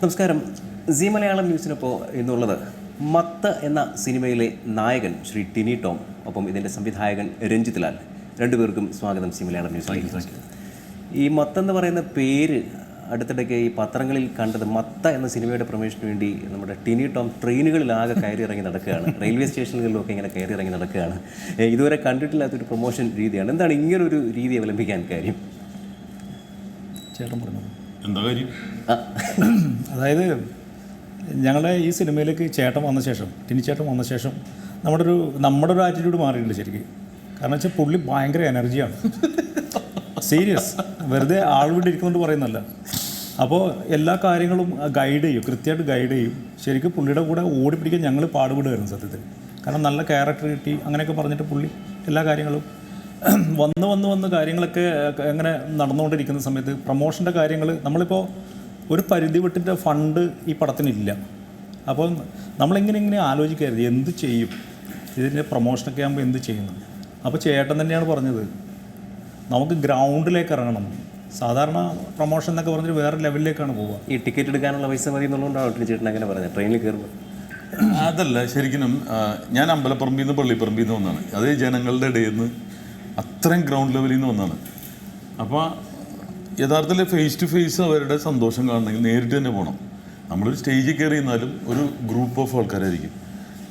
നമസ്കാരം. സി മലയാളം ന്യൂസിനൊപ്പോൾ ഇന്നുള്ളത് മത്ത് എന്ന സിനിമയിലെ നായകൻ ശ്രീ ടിനി ടോം, ഒപ്പം ഇതിൻ്റെ സംവിധായകൻ രഞ്ജിത്ത് ലാൽ. രണ്ടുപേർക്കും സ്വാഗതം സി മലയാളം ന്യൂസിലേക്ക്. ഈ മത്ത് എന്ന് പറയുന്ന പേര് അടുത്തിടയ്ക്ക് ഈ പത്രങ്ങളിൽ കണ്ടത്, മത്ത എന്ന സിനിമയുടെ പ്രൊമോഷന് വേണ്ടി നമ്മുടെ ടിനി ടോം ട്രെയിനുകളിലാകെ കയറി ഇറങ്ങി നടക്കുകയാണ്, റെയിൽവേ സ്റ്റേഷനുകളിലൊക്കെ ഇങ്ങനെ കയറി ഇറങ്ങി നടക്കുകയാണ്. ഇതുവരെ കണ്ടിട്ടില്ലാത്തൊരു പ്രൊമോഷൻ രീതിയാണ്. എന്താണ് ഇങ്ങനൊരു രീതി അവലംബിക്കാൻ കാര്യം? ചേട്ടൻ പറഞ്ഞു എന്താ കാര്യം? അതായത് ഞങ്ങളുടെ ഈ സിനിമയിലേക്ക് ചേട്ടൻ വന്ന ശേഷം, ടിനിച്ചേട്ടൻ വന്ന ശേഷം നമ്മുടെ ഒരു ആറ്റിറ്റ്യൂഡ് മാറിയിട്ടുണ്ട് ശരിക്കും. കാരണം വെച്ചാൽ പുള്ളി ഭയങ്കര എനർജിയാണ്, സീരിയസ്, വെറുതെ ആൾവിടെ ഇരിക്കുന്നുകൊണ്ട് പറയുന്നല്ല. അപ്പോൾ എല്ലാ കാര്യങ്ങളും ഗൈഡ് ചെയ്യും, കൃത്യമായിട്ട് ഗൈഡ് ചെയ്യും. ശരിക്കും പുള്ളിയുടെ കൂടെ ഓടിപ്പിടിക്കാൻ ഞങ്ങൾ പാടുപെടുമായിരുന്നു സത്യത്തിൽ. കാരണം നല്ല ക്യാരക്ടർ കിട്ടി അങ്ങനെയൊക്കെ പറഞ്ഞിട്ട് പുള്ളി എല്ലാ കാര്യങ്ങളും വന്ന് കാര്യങ്ങളൊക്കെ എങ്ങനെ നടന്നുകൊണ്ടിരിക്കുന്ന സമയത്ത് പ്രൊമോഷൻ്റെ കാര്യങ്ങൾ നമ്മളിപ്പോൾ ഒരു പരിധി വിട്ടിട്ട് ഫണ്ട് ഈ പടത്തിനില്ല. അപ്പോൾ നമ്മളിങ്ങനെ ആലോചിക്കരുത് എന്ത് ചെയ്യും, ഇതിൻ്റെ പ്രൊമോഷനൊക്കെ ആകുമ്പോൾ എന്ത് ചെയ്യുന്നു. അപ്പോൾ ചേട്ടൻ തന്നെയാണ് പറഞ്ഞത് നമുക്ക് ഗ്രൗണ്ടിലേക്ക് ഇറങ്ങണം. സാധാരണ പ്രൊമോഷൻ എന്നൊക്കെ പറഞ്ഞിട്ട് വേറെ ലെവലിലേക്കാണ് പോവുക. ഈ ടിക്കറ്റ് എടുക്കാനുള്ള പൈസ മതി എന്നുള്ളതുകൊണ്ടാണ് ചേട്ടൻ അങ്ങനെ പറഞ്ഞത് ട്രെയിനിൽ കയറുമ്പോൾ? അതല്ല, ശരിക്കും ഞാൻ അമ്പലപ്പറമ്പിൽ നിന്ന് പള്ളിപ്പറമ്പിൽ നിന്ന് വന്നാണ്. അത് ജനങ്ങളുടെ ഇടയിൽ നിന്ന് അത്രയും ഗ്രൗണ്ട് ലെവലിൽ നിന്ന് വന്നാണ്. അപ്പോൾ യഥാർത്ഥത്തിൽ ഫേസ് ടു ഫേസ് അവരുടെ സന്തോഷം കാണണമെങ്കിൽ നേരിട്ട് തന്നെ പോകണം. നമ്മളൊരു സ്റ്റേജിൽ കയറി ഇരുന്നാലും ഒരു ഗ്രൂപ്പ് ഓഫ് ആൾക്കാരായിരിക്കും.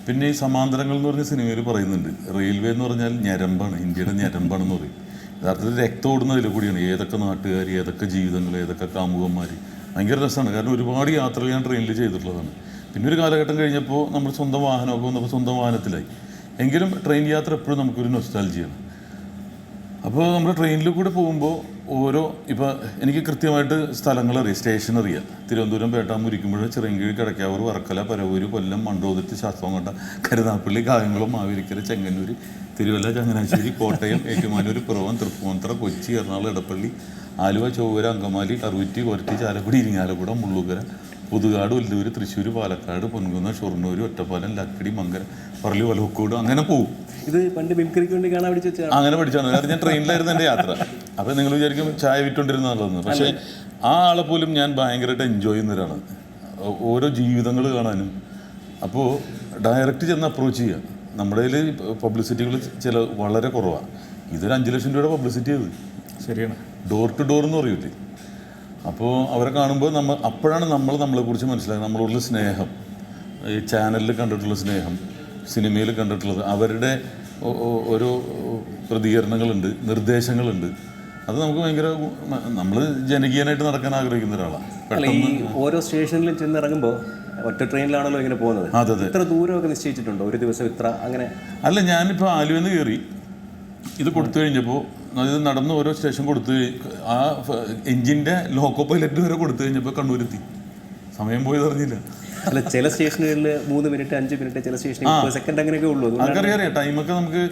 പിന്നെ ഈ സമാന്തരങ്ങൾ എന്ന് പറഞ്ഞ സിനിമയിൽ പറയുന്നുണ്ട്, റെയിൽവേ എന്ന് പറഞ്ഞാൽ ഞരമ്പാണ്, ഇന്ത്യയുടെ ഞരമ്പാണെന്ന് പറയും. യഥാർത്ഥത്തിൽ രക്തം ഓടുന്നതിൽ കൂടിയാണ് ഏതൊക്കെ നാട്ടുകാർ, ഏതൊക്കെ ജീവിതങ്ങൾ, ഏതൊക്കെ കാമുകന്മാർ. ഭയങ്കര രസമാണ്. കാരണം ഒരുപാട് യാത്രകൾ ഞാൻ ട്രെയിനിൽ ചെയ്തിട്ടുള്ളതാണ്. പിന്നെ ഒരു കാലഘട്ടം കഴിഞ്ഞപ്പോൾ നമ്മൾ സ്വന്തം വാഹനമൊക്കെ വന്നപ്പോൾ സ്വന്തം വാഹനത്തിലായി. എങ്കിലും ട്രെയിൻ യാത്ര എപ്പോഴും നമുക്കൊരു നൊസ്റ്റാൾജിയാണ്. അപ്പോൾ നമ്മൾ ട്രെയിനിൽ കൂടെ പോകുമ്പോൾ ഇപ്പോൾ എനിക്ക് കൃത്യമായിട്ട് സ്ഥലങ്ങളറിയാം, സ്റ്റേഷൻ അറിയാം. തിരുവനന്തപുരം, പേട്ടാമുരിക്കുമ്പോൾ, ചിറയൻകീഴ്, കടക്കാവൂർ, വർക്കല, പരവൂര്, കൊല്ലം, മണ്ടോതിർത്തി, ശാസ്താംകോട്ട, കരുനാഗപ്പള്ളി, കായംകുളം, മാവേലിക്കര, ചെങ്ങന്നൂർ, തിരുവല്ല, ചങ്ങനാശ്ശേരി, കോട്ടയം, ഏറ്റുമാനൂർ, പിറവം, തൃപ്പൂണിത്തുറ, കൊച്ചി, എറണാകുളം, എടപ്പള്ളി, ആലുവ, ചൊവ്വര, അങ്കമാലി, അറുപറ്റി, കൊരട്ടി, ചാലക്കുടി, ഇരിങ്ങാലക്കുട, മുള്ളുകര, പുതുകാട്, ഒല്ലൂർ, തൃശ്ശൂർ, പാലക്കാട്, പൊൻകുന്നം, ഷൊർണൂർ, ഒറ്റപ്പാലം, ലക്കിടി, മങ്കര, പറളി, വലവക്കോട്, അങ്ങനെ പോകും. ഇത് പണ്ട് മിമിക്രിക്ക് വേണ്ടി കാണാൻ പഠിച്ചു വെച്ചാൽ അങ്ങനെ പഠിച്ചാണ്. കാരണം ഞാൻ ട്രെയിനിലായിരുന്നു എൻ്റെ യാത്ര. അപ്പോൾ നിങ്ങൾ വിചാരിക്കും ചായ വിറ്റുകൊണ്ടിരുന്നതാണെന്ന്. പക്ഷേ ആ ആളെ പോലും ഞാൻ ഭയങ്കരമായിട്ട് എൻജോയ് ചെയ്യുന്ന ഒരാളാണ്, ഓരോ ജീവിതങ്ങൾ കാണാനും. അപ്പോൾ ഡയറക്റ്റ് ചെന്ന് അപ്രോച്ച് ചെയ്യുക. നമ്മുടെ കയ്യിൽ പബ്ലിസിറ്റികൾ വളരെ കുറവാണ്. ഇതൊരു 5 ലക്ഷം രൂപയുടെ പബ്ലിസിറ്റി അത് ശരിയാണ്, ഡോർ ടു ഡോർ എന്ന് പറയൂലേ. അപ്പോൾ അവരെ കാണുമ്പോൾ അപ്പോഴാണ് നമ്മളെക്കുറിച്ച് മനസ്സിലാക്കുന്നത്. നമ്മളോടുള്ള സ്നേഹം, ഈ ചാനലിൽ കണ്ടിട്ടുള്ള സ്നേഹം, സിനിമയിൽ കണ്ടിട്ടുള്ളത്, അവരുടെ ഓരോ പ്രതികരണങ്ങളുണ്ട്, നിർദ്ദേശങ്ങളുണ്ട്. അത് നമുക്ക് ഭയങ്കര, നമ്മൾ ജനകീയനായിട്ട് നടക്കാൻ ആഗ്രഹിക്കുന്ന ഒരാളാണ്. ഈ ഓരോ സ്റ്റേഷനിലും ചെന്നിറങ്ങുമ്പോൾ ഒറ്റ ട്രെയിനിലാണല്ലോ ഇങ്ങനെ പോകുന്നത്. അതെ. ഇത്ര ദൂരമൊക്കെ നിശ്ചയിച്ചിട്ടുണ്ടോ? ഒരു ദിവസം ഇത്ര അങ്ങനെ? അല്ല, ഞാനിപ്പോൾ ആലുവെന്ന് കയറി ഇത് കൊടുത്തു കഴിഞ്ഞപ്പോൾ, ഇത് നടന്ന് ഓരോ സ്റ്റേഷൻ കൊടുത്തു, ആ എഞ്ചിൻ്റെ ലോക്കോ പൈലറ്റ് വരെ കൊടുത്തു കഴിഞ്ഞപ്പോൾ കണ്ണൂരെത്തി. സമയം പോയത് അറിഞ്ഞില്ല. അല്ല, ചില സ്റ്റേഷനുകളിൽ 3 മിനിറ്റ് 5 മിനിറ്റ്, ചില സ്റ്റേഷനിൽ 30 സെക്കൻഡ് അങ്ങനെയൊക്കെ ഉള്ളൂ. നമുക്കറിയാം ടൈമൊക്കെ നമുക്ക്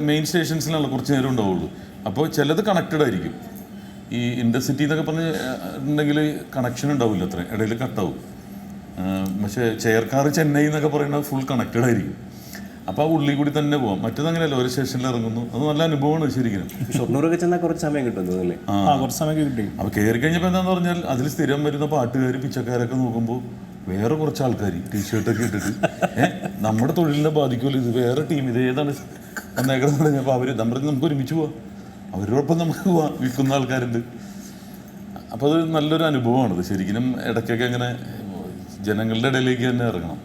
മെയിൻ സ്റ്റേഷൻസിലാണ് കുറച്ച് നേരം ഉണ്ടാവുള്ളൂ. അപ്പോൾ ചിലത് കണക്റ്റഡ് ആയിരിക്കും. ഈ ഇൻഡർസിറ്റി എന്നൊക്കെ പറഞ്ഞിട്ടുണ്ടെങ്കിൽ കണക്ഷൻ ഉണ്ടാവില്ല, അത്ര ഇടയിൽ കട്ടാവും. പക്ഷേ ചെയർക്കാർ ചെന്നൈ എന്നൊക്കെ പറയുന്നത് ഫുൾ കണക്റ്റഡ് ആയിരിക്കും. അപ്പോൾ ആ ഉള്ളിൽ കൂടി തന്നെ പോകാം. മറ്റേതങ്ങനെയല്ല, ഒരു സ്റ്റേഷനിൽ ഇറങ്ങുന്നു. അത് നല്ല അനുഭവമാണ് ശരിക്കും. ഷൊർണൂരൊക്കെ ചെന്നാൽ കുറച്ച് സമയം കിട്ടും അല്ലേ? കുറച്ച് സമയം കിട്ടി. അപ്പോൾ കയറി കഴിഞ്ഞപ്പോൾ എന്താണെന്ന് പറഞ്ഞാൽ അതിൽ സ്ഥിരം വരുന്ന പാട്ടുകാർ, പിച്ചക്കാരൊക്കെ നോക്കുമ്പോൾ വേറെ കുറച്ച് ആൾക്കാർ ടീഷർട്ടൊക്കെ ഇട്ടിട്ട് നമ്മുടെ തൊഴിലിനെ ബാധിക്കുമല്ലോ, ഇത് വേറെ ടീം, ഇത് ഏതാണ് വന്നേക്കണമെന്ന് പറഞ്ഞപ്പോൾ നമുക്ക് ഒരുമിച്ച് പോവാം, അവരോടൊപ്പം നമുക്ക് പോവാം, വിൽക്കുന്ന ആൾക്കാരുണ്ട്. അപ്പോൾ അത് നല്ലൊരു അനുഭവമാണത് ശരിക്കും. ഇടയ്ക്കൊക്കെ അങ്ങനെ ജനങ്ങളുടെ ഇടയിലേക്ക് തന്നെ ഇറങ്ങണം.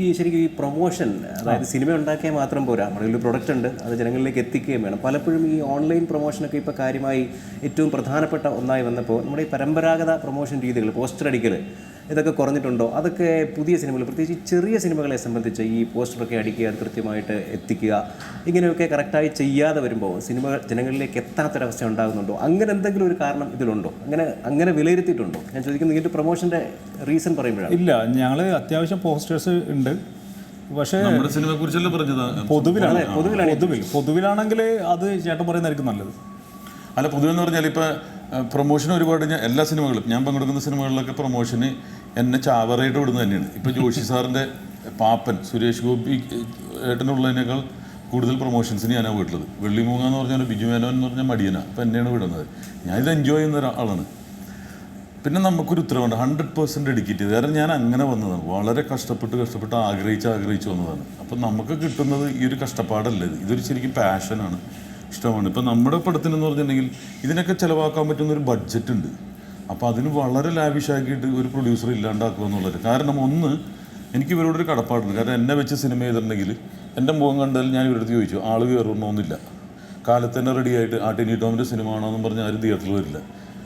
ഈ ശരിക്കും ഈ പ്രൊമോഷൻ, അതായത് സിനിമ ഉണ്ടാക്കിയാൽ മാത്രം പോരാ, നമ്മുടെ ഒരു പ്രൊഡക്റ്റ് ഉണ്ട്, അത് ജനങ്ങളിലേക്ക് എത്തിക്കുകയും വേണം. പലപ്പോഴും ഈ ഓൺലൈൻ പ്രൊമോഷനൊക്കെ ഇപ്പോൾ കാര്യമായി ഏറ്റവും പ്രധാനപ്പെട്ട ഒന്നായി വന്നപ്പോൾ നമ്മുടെ ഈ പരമ്പരാഗത പ്രൊമോഷൻ രീതികൾ, പോസ്റ്റർ അടിക്കൽ, ഇതൊക്കെ കുറഞ്ഞിട്ടുണ്ടോ? അതൊക്കെ പുതിയ സിനിമകൾ, പ്രത്യേകിച്ച് ചെറിയ സിനിമകളെ സംബന്ധിച്ച് ഈ പോസ്റ്ററൊക്കെ അടിക്കുക, അത് കൃത്യമായിട്ട് എത്തിക്കുക, ഇങ്ങനെയൊക്കെ കറക്റ്റായി ചെയ്യാതെ വരുമ്പോൾ സിനിമകൾ ജനങ്ങളിലേക്ക് എത്താത്തൊരവസ്ഥ ഉണ്ടാകുന്നുണ്ടോ? അങ്ങനെ എന്തെങ്കിലും ഒരു കാരണം ഇതിലുണ്ടോ? അങ്ങനെ വിലയിരുത്തിയിട്ടുണ്ടോ? ഞാൻ ചോദിക്കുന്നത് ഇതിൻ്റെ പ്രൊമോഷൻ്റെ റീസൺ പറയുമ്പോഴാണ്. ഇല്ല, ഞങ്ങൾ അത്യാവശ്യം പോസ്റ്റേഴ്സ് ഉണ്ട്. പക്ഷേ നമ്മുടെ സിനിമയെ കുറിച്ചല്ലേ പറഞ്ഞത്? പൊതുവിലാണെങ്കിൽ അത് ചേട്ടൻ പറയുന്നതായിരിക്കും നല്ലത്. അല്ല, പൊതുവെന്ന് പറഞ്ഞാൽ ഇപ്പോൾ പ്രൊമോഷൻ ഒരുപാട് എല്ലാ സിനിമകളും, ഞാൻ പങ്കെടുക്കുന്ന സിനിമകളിലൊക്കെ പ്രൊമോഷന് എന്നെ ചാവറയിട്ട് വിടുന്നത് തന്നെയാണ്. ഇപ്പോൾ ജോഷി സാറിൻ്റെ പാപ്പൻ, സുരേഷ് ഗോപി ഏട്ടനുള്ളതിനേക്കാൾ കൂടുതൽ പ്രൊമോഷൻസിന് ഞാനാണ് വീട്ടിലത്. വെള്ളിമൂങ്ങ എന്ന് പറഞ്ഞാൽ ബിജു മേനോൻ എന്ന് പറഞ്ഞാൽ മടിയനാണ്. അപ്പോൾ എന്നെയാണ് വിടുന്നത്. ഞാനിത് എൻജോയ് ചെയ്യുന്ന ഒരാളാണ്. പിന്നെ നമുക്കൊരു ഉത്തരവുണ്ട് 100% ഡെഡിക്കേറ്റ് ചെയ്ത്. കാരണം ഞാൻ അങ്ങനെ വന്നതാണ്, വളരെ കഷ്ടപ്പെട്ട് ആഗ്രഹിച്ച് വന്നതാണ്. അപ്പം നമുക്ക് കിട്ടുന്നത് ഈ ഒരു കഷ്ടപ്പാടല്ല, ഇതൊരു ശരിക്കും പാഷനാണ്, ഇഷ്ടമാണ്. ഇപ്പം നമ്മുടെ പടത്തിനെന്ന് പറഞ്ഞിട്ടുണ്ടെങ്കിൽ ഇതിനൊക്കെ ചിലവാക്കാൻ പറ്റുന്ന ഒരു ബഡ്ജറ്റ് ഉണ്ട്. അപ്പോൾ അതിന് വളരെ ലാവിഷാക്കിയിട്ട് ഒരു പ്രൊഡ്യൂസർ ഇല്ലാണ്ടാക്കുക എന്നുള്ളത്. കാരണം ഒന്ന്, എനിക്ക് ഇവരോടൊരു കടപ്പാടുണ്ട്. കാരണം എന്നെ വെച്ച് സിനിമ ചെയ്തിട്ടുണ്ടെങ്കിൽ എൻ്റെ മുഖം കണ്ടാൽ ഞാൻ ഇവരുടെ അടുത്ത് ചോദിച്ചു, ആൾ കയറണമെന്നില്ല. കാലത്ത് തന്നെ റെഡിയായിട്ട് ടിനി ടോമിൻ്റെ സിനിമ ആണോയെന്നും പറഞ്ഞ് ആരും തിയേറ്ററിൽ വരില്ല.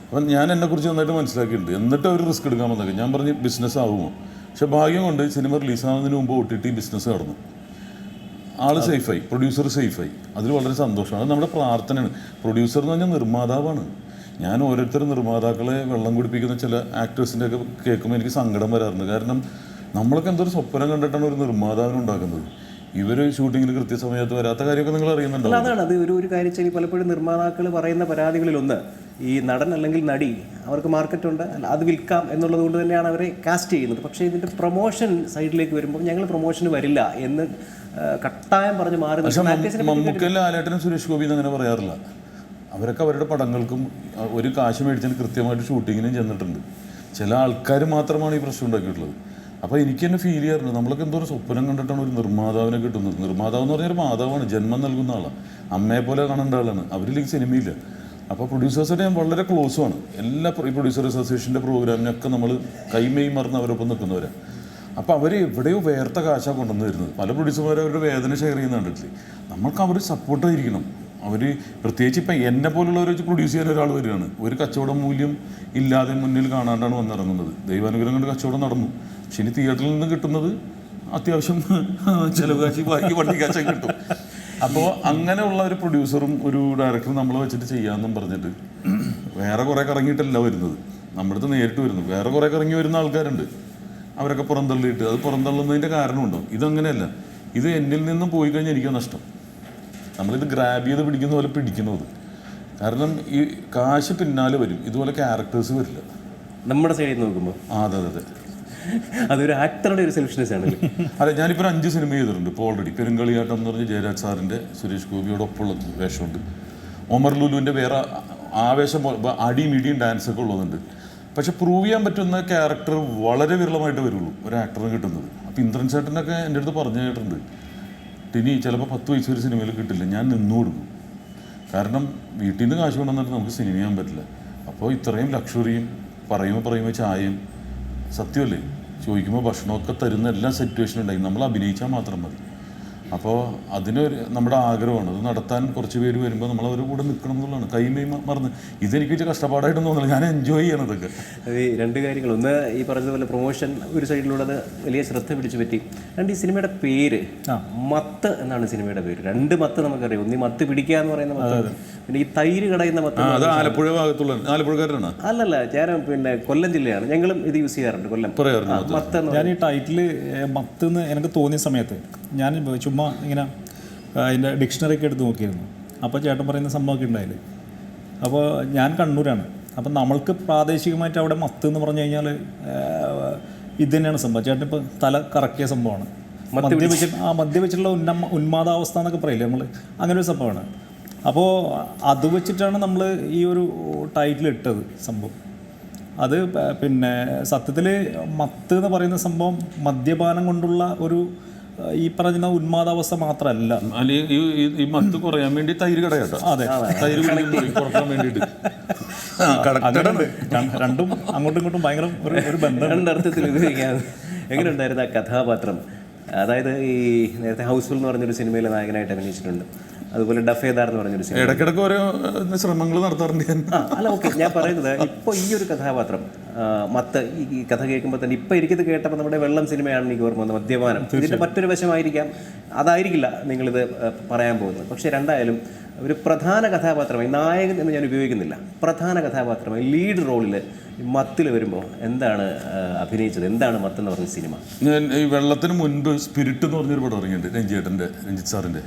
അപ്പം ഞാൻ എന്നെക്കുറിച്ച് നന്നായിട്ട് മനസ്സിലാക്കിയിട്ടുണ്ട്. എന്നിട്ട് അവർ റിസ്ക് എടുക്കാൻ വന്നേക്കും. ഞാൻ പറഞ്ഞ് ബിസിനസ് ആകുമോ? പക്ഷെ ഭാഗ്യം കൊണ്ട് സിനിമ റിലീസാകുന്നതിന് മുമ്പ് OTT ബിസിനസ് കടന്നു. ആൾ സേഫായി, പ്രൊഡ്യൂസർ സേഫായി. അതിൽ വളരെ സന്തോഷമാണ്. അത് നമ്മുടെ പ്രാർത്ഥനയാണ്. പ്രൊഡ്യൂസർ എന്ന് പറഞ്ഞാൽ നിർമ്മാതാവാണ്. ഞാൻ ഓരോരുത്തരും നിർമ്മാതാക്കളെ വെള്ളം കുടിപ്പിക്കുന്ന ചില ആക്ടേഴ്സിൻ്റെ ഒക്കെ കേൾക്കുമ്പോൾ എനിക്ക് സങ്കടം വരാറുണ്ട്. കാരണം നമ്മളൊക്കെ എന്തൊരു സ്വപ്നം കണ്ടിട്ടാണ് ഒരു നിർമ്മാതാവിനുണ്ടാക്കുന്നത്. ഇവർ ഷൂട്ടിങ്ങിൽ കൃത്യസമയത്ത് വരാത്ത കാര്യമൊക്കെ നിങ്ങൾ അറിയുന്നുണ്ടോ? അതാണ് അത് ഒരു കാര്യം. പലപ്പോഴും നിർമ്മാതാക്കൾ പറയുന്ന പരാതികളിലൊന്ന്, ഈ നടൻ അല്ലെങ്കിൽ നടി അവർക്ക് മാർക്കറ്റുണ്ട്, അത് വിൽക്കാം എന്നുള്ളത് കൊണ്ട് തന്നെയാണ് അവരെ കാസ്റ്റ് ചെയ്യുന്നത്. പക്ഷേ ഇതിൻ്റെ പ്രൊമോഷൻ സൈഡിലേക്ക് വരുമ്പോൾ ഞങ്ങൾ പ്രൊമോഷന് വരില്ല എന്ന് കട്ടായം പറഞ്ഞ് മാറി. മമ്മൂക്കയും ലാലേട്ടനും സുരേഷ് ഗോപിയും അങ്ങനെ പറയാറില്ല. അവരൊക്കെ അവരുടെ പടങ്ങൾക്കും ഒരു കാശ് മേടിച്ചതിന് കൃത്യമായിട്ട് ഷൂട്ടിങ്ങിനും ചെന്നിട്ടുണ്ട്. ചില ആൾക്കാർ മാത്രമാണ് ഈ പ്രശ്നം ഉണ്ടാക്കിയിട്ടുള്ളത്. അപ്പോൾ എനിക്ക് തന്നെ ഫീൽ ചെയ്യാറുണ്ട്, നമ്മളൊക്കെ എന്തോ ഒരു സ്വപ്നം കണ്ടിട്ടാണ് ഒരു നിർമ്മാതാവിനെ കിട്ടുന്നത്. നിർമ്മാതാവ് എന്ന് പറഞ്ഞാൽ ഒരു മാതാവാണ്, ജന്മം നൽകുന്ന ആളാണ്, അമ്മയെ പോലെ കാണേണ്ട ആളാണ്. അവരിലേക്ക് സിനിമയില്ല. അപ്പോൾ പ്രൊഡ്യൂസേഴ്സിനെ ഞാൻ വളരെ ക്ലോസുമാണ്. എല്ലാ ഈ പ്രൊഡ്യൂസർ അസോസിയേഷൻ്റെ പ്രോഗ്രാമിനൊക്കെ നമ്മൾ കൈമേയി മറന്ന് അവരൊപ്പം നിൽക്കുന്നവരാണ്. അപ്പോൾ അവർ എവിടെയോ വേർത്ത കാശാണ് കൊണ്ടുവന്ന് വരുന്നത്. പല പ്രൊഡ്യൂസർമാരും അവരുടെ വേദന ഷെയർ ചെയ്യുന്ന കണ്ടിട്ടില്ലേ? നമ്മൾക്ക് അവർ സപ്പോർട്ടായിരിക്കണം. അവർ പ്രത്യേകിച്ച് ഇപ്പം എന്നെ പോലുള്ളവർ വെച്ച് പ്രൊഡ്യൂസ് ചെയ്യാൻ ഒരാൾ വരികയാണ്, ഒരു കച്ചവട മൂല്യം ഇല്ലാതെ മുന്നിൽ കാണാണ്ടാണ് വന്നിറങ്ങുന്നത്. ദൈവാനുഗ്രഹം കൊണ്ട് കച്ചവടം നടന്നു. പക്ഷെ ഇനി തിയേറ്ററിൽ നിന്ന് കിട്ടുന്നത് അത്യാവശ്യം ചിലവ് കാശ്, ബാക്കി വണ്ടി കാശൊക്കെ കിട്ടും. അപ്പോൾ അങ്ങനെയുള്ള ഒരു പ്രൊഡ്യൂസറും ഒരു ഡയറക്ടറും നമ്മളെ വെച്ചിട്ട് ചെയ്യാമെന്നും പറഞ്ഞിട്ട് വേറെ കുറേ കറങ്ങിയിട്ടല്ല വരുന്നത്, നമ്മുടെ അടുത്ത് നേരിട്ട് വരുന്നു. വേറെ കുറേ കറങ്ങി വരുന്ന ആൾക്കാരുണ്ട്, അവരൊക്കെ പുറന്തള്ളിയിട്ട്. അത് പുറന്തള്ളുന്നതിൻ്റെ കാരണമുണ്ടോ? ഇതങ്ങനെയല്ല. ഇത് എന്നിൽ നിന്നും പോയി കഴിഞ്ഞാൽ എനിക്കോ നഷ്ടം. നമ്മളിത് ഗ്രാബ് ചെയ്ത് പിടിക്കുന്ന പോലെ പിടിക്കുന്നത്. കാരണം ഈ കാശ് പിന്നാലെ വരും, ഇതുപോലെ ക്യാരക്ടേഴ്സ് വരില്ല നമ്മുടെ സൈഡിൽ നോക്കുമ്പോൾ. അതെ അതൊരു ആക്ടറുടെ ഒരു സെൽഫിഷ്നെസ് ആണ്. അതെ, ഞാനിപ്പോൾ 5 സിനിമ ചെയ്തിട്ടുണ്ട് ഇപ്പോൾ ഓൾറെഡി. പെരുങ്കളിയാട്ടം എന്ന് പറഞ്ഞ് ജയരാജ് സാറിൻ്റെ സുരേഷ് ഗോപിയോടൊപ്പമുള്ള വേഷമുണ്ട്. ഒമർ ലുലുവിൻ്റെ വേറെ ആവേശം, അടിയും ഇടിയും ഡാൻസൊക്കെ ഉള്ളതുണ്ട്. പക്ഷെ പ്രൂവ് ചെയ്യാൻ പറ്റുന്ന ക്യാരക്ടർ വളരെ വിരളമായിട്ട് വരുള്ളൂ ഒരു ആക്ടറിന് കിട്ടുന്നത്. അപ്പോൾ ഇന്ദ്രൻ ചേട്ടനൊക്കെ എൻ്റെ അടുത്ത് പറഞ്ഞു കേട്ടിട്ടുണ്ട്, ടിനി ചിലപ്പോൾ 10 വയസ്സ് ഒരു സിനിമയിൽ കിട്ടില്ല, ഞാൻ നിന്നു കൊടുക്കും. കാരണം വീട്ടിൽ നിന്ന് കാശ് കൊണ്ടുവന്നിട്ട് നമുക്ക് സിനിമ ചെയ്യാൻ പറ്റില്ല. അപ്പോൾ ഇത്രയും ലക്ഷറിയും പറയുമ്പോൾ ചായയും, സത്യമല്ലേ, ചോദിക്കുമ്പോൾ ഭക്ഷണമൊക്കെ തരുന്ന എല്ലാ സിറ്റുവേഷനും ഉണ്ടായി, നമ്മൾ അഭിനയിച്ചാൽ മാത്രം മതി. അപ്പോൾ അതിനൊരു നമ്മുടെ ആഗ്രഹമാണ്. അത് നടത്താൻ കുറച്ച് പേര് വരുമ്പോൾ നമ്മൾ അവരുടെ കൂടെ നിൽക്കണം എന്നുള്ളതാണ്. കൈമേയും മറന്ന് ഇതെനിക്ക് വെച്ചാൽ കഷ്ടപ്പാടായിട്ടൊന്നും തോന്നില്ല, ഞാൻ എൻജോയ് ചെയ്യണം ഇതൊക്കെ. അത് രണ്ട് കാര്യങ്ങൾ. ഒന്ന്, ഈ പറഞ്ഞതുപോലെ പ്രൊമോഷൻ ഒരു സൈഡിലുള്ളത് വലിയ ശ്രദ്ധ പിടിച്ചു പറ്റി. രണ്ട്, ഈ സിനിമയുടെ പേര് മത്ത് എന്നാണ് സിനിമയുടെ പേര്. 2 മത്ത് നമുക്കറിയാം. ഒന്ന് ഈ മത്ത് പിടിക്കുക എന്ന് പറയുന്ന മത്ത്, പിന്നെ ഈ തൈര് കടയുന്ന മത്ത്. അത് ആലപ്പുഴ ഭാഗത്തുള്ള ആലപ്പുഴക്കാരനാണ്? അല്ലല്ല, ഞാൻ പിന്നെ കൊല്ലം ജില്ലയാണ്. ഞങ്ങളും ഇത് യൂസ് ചെയ്യാറുണ്ട്, കൊല്ലം മത്ത് എന്ന്. ഞാൻ ഈ ടൈറ്റിൽ മത്ത് എന്ന് എനിക്ക് തോന്നിയ സമയത്ത് ഞാൻ ചുമ്മാ ഇങ്ങനെ അതിൻ്റെ ഡിക്ഷണറിയൊക്കെ എടുത്ത് നോക്കിയിരുന്നു. അപ്പോൾ ചേട്ടൻ പറയുന്ന സംഭവമൊക്കെ ഉണ്ടായില്ല. അപ്പോൾ ഞാൻ കണ്ണൂരാണ്. അപ്പം നമ്മൾക്ക് പ്രാദേശികമായിട്ട് അവിടെ മത്ത് എന്ന് പറഞ്ഞു കഴിഞ്ഞാൽ ഇത് തന്നെയാണ് സംഭവം. ചേട്ടൻ ഇപ്പോൾ തല കറക്കിയ സംഭവമാണ്. മദ്യവെച്ചിട്ടുള്ള ഉന്മാദാവസ്ഥ എന്നൊക്കെ പറയില്ലേ നമ്മൾ, അങ്ങനെ ഒരു സംഭവമാണ്. അപ്പോൾ അത് വെച്ചിട്ടാണ് നമ്മൾ ഈ ഒരു ടൈറ്റിൽ ഇട്ടത് സംഭവം. അത് പിന്നെ സത്യത്തിൽ മത്ത് എന്ന് പറയുന്ന സംഭവം മദ്യപാനം കൊണ്ടുള്ള ഒരു ഈ പറഞ്ഞ ഉന്മാദാവസ്ഥ മാത്രമല്ല. ഈ മത്ത് കുറയാൻ വേണ്ടി തൈര് കടയാട്ടോ. അതെ, തൈര് കുറക്കാൻ വേണ്ടിയിട്ട് രണ്ടും അങ്ങോട്ടും ഇങ്ങോട്ടും ഭയങ്കര ഒരു ബന്ധം. രണ്ടർത്ഥത്തിൽ ഉപയോഗിക്കാൻ. എങ്ങനെ ഉണ്ടായിരുന്നു ആ കഥാപാത്രം? അതായത് ഈ നേരത്തെ ഹൗസ്ഫുൾ എന്ന് പറഞ്ഞൊരു സിനിമയിൽ നായകനായിട്ട് അഭിനയിച്ചിട്ടുണ്ട്. അതുപോലെ ഡഫേദാർ എന്ന് പറഞ്ഞൊരു സിനിമ. ഇടയ്ക്കിടയ്ക്ക് ഓരോ ശ്രമങ്ങൾ നടത്താറുണ്ട് ഞാൻ. അല്ല, ഓക്കെ, ഞാൻ പറയുന്നത് ഇപ്പോൾ ഈ ഒരു കഥാപാത്രം മത്ത്, ഈ കഥ കേൾക്കുമ്പോൾ തന്നെ ഇപ്പോൾ എനിക്കിത് കേട്ടപ്പോൾ നമ്മുടെ വെള്ളം സിനിമയാണ് എനിക്ക് ഓർമ്മ വന്നത്. മദ്യപാനം ഇതിൻ്റെ മറ്റൊരു വശമായിരിക്കാം, അതായിരിക്കില്ല നിങ്ങളിത് പറയാൻ പോകുന്നത്. പക്ഷേ രണ്ടായാലും ഒരു പ്രധാന കഥാപാത്രമായി, നായകൻ എന്ന് ഞാൻ ഉപയോഗിക്കുന്നില്ല, പ്രധാന കഥാപാത്രമായി ലീഡ് റോളിൽ മത്തിൽ വരുമ്പോൾ എന്താണ് അഭിനയിച്ചത്? എന്താണ് മത്ത് എന്ന് പറഞ്ഞ സിനിമ? ഞാൻ ഈ വെള്ളത്തിന് മുൻപ് സ്പിരിറ്റ് എന്ന് പറഞ്ഞൊരു പടം ഇറങ്ങിയിട്ടുണ്ട് രഞ്ജിത്ത് സാറിൻ്റെ.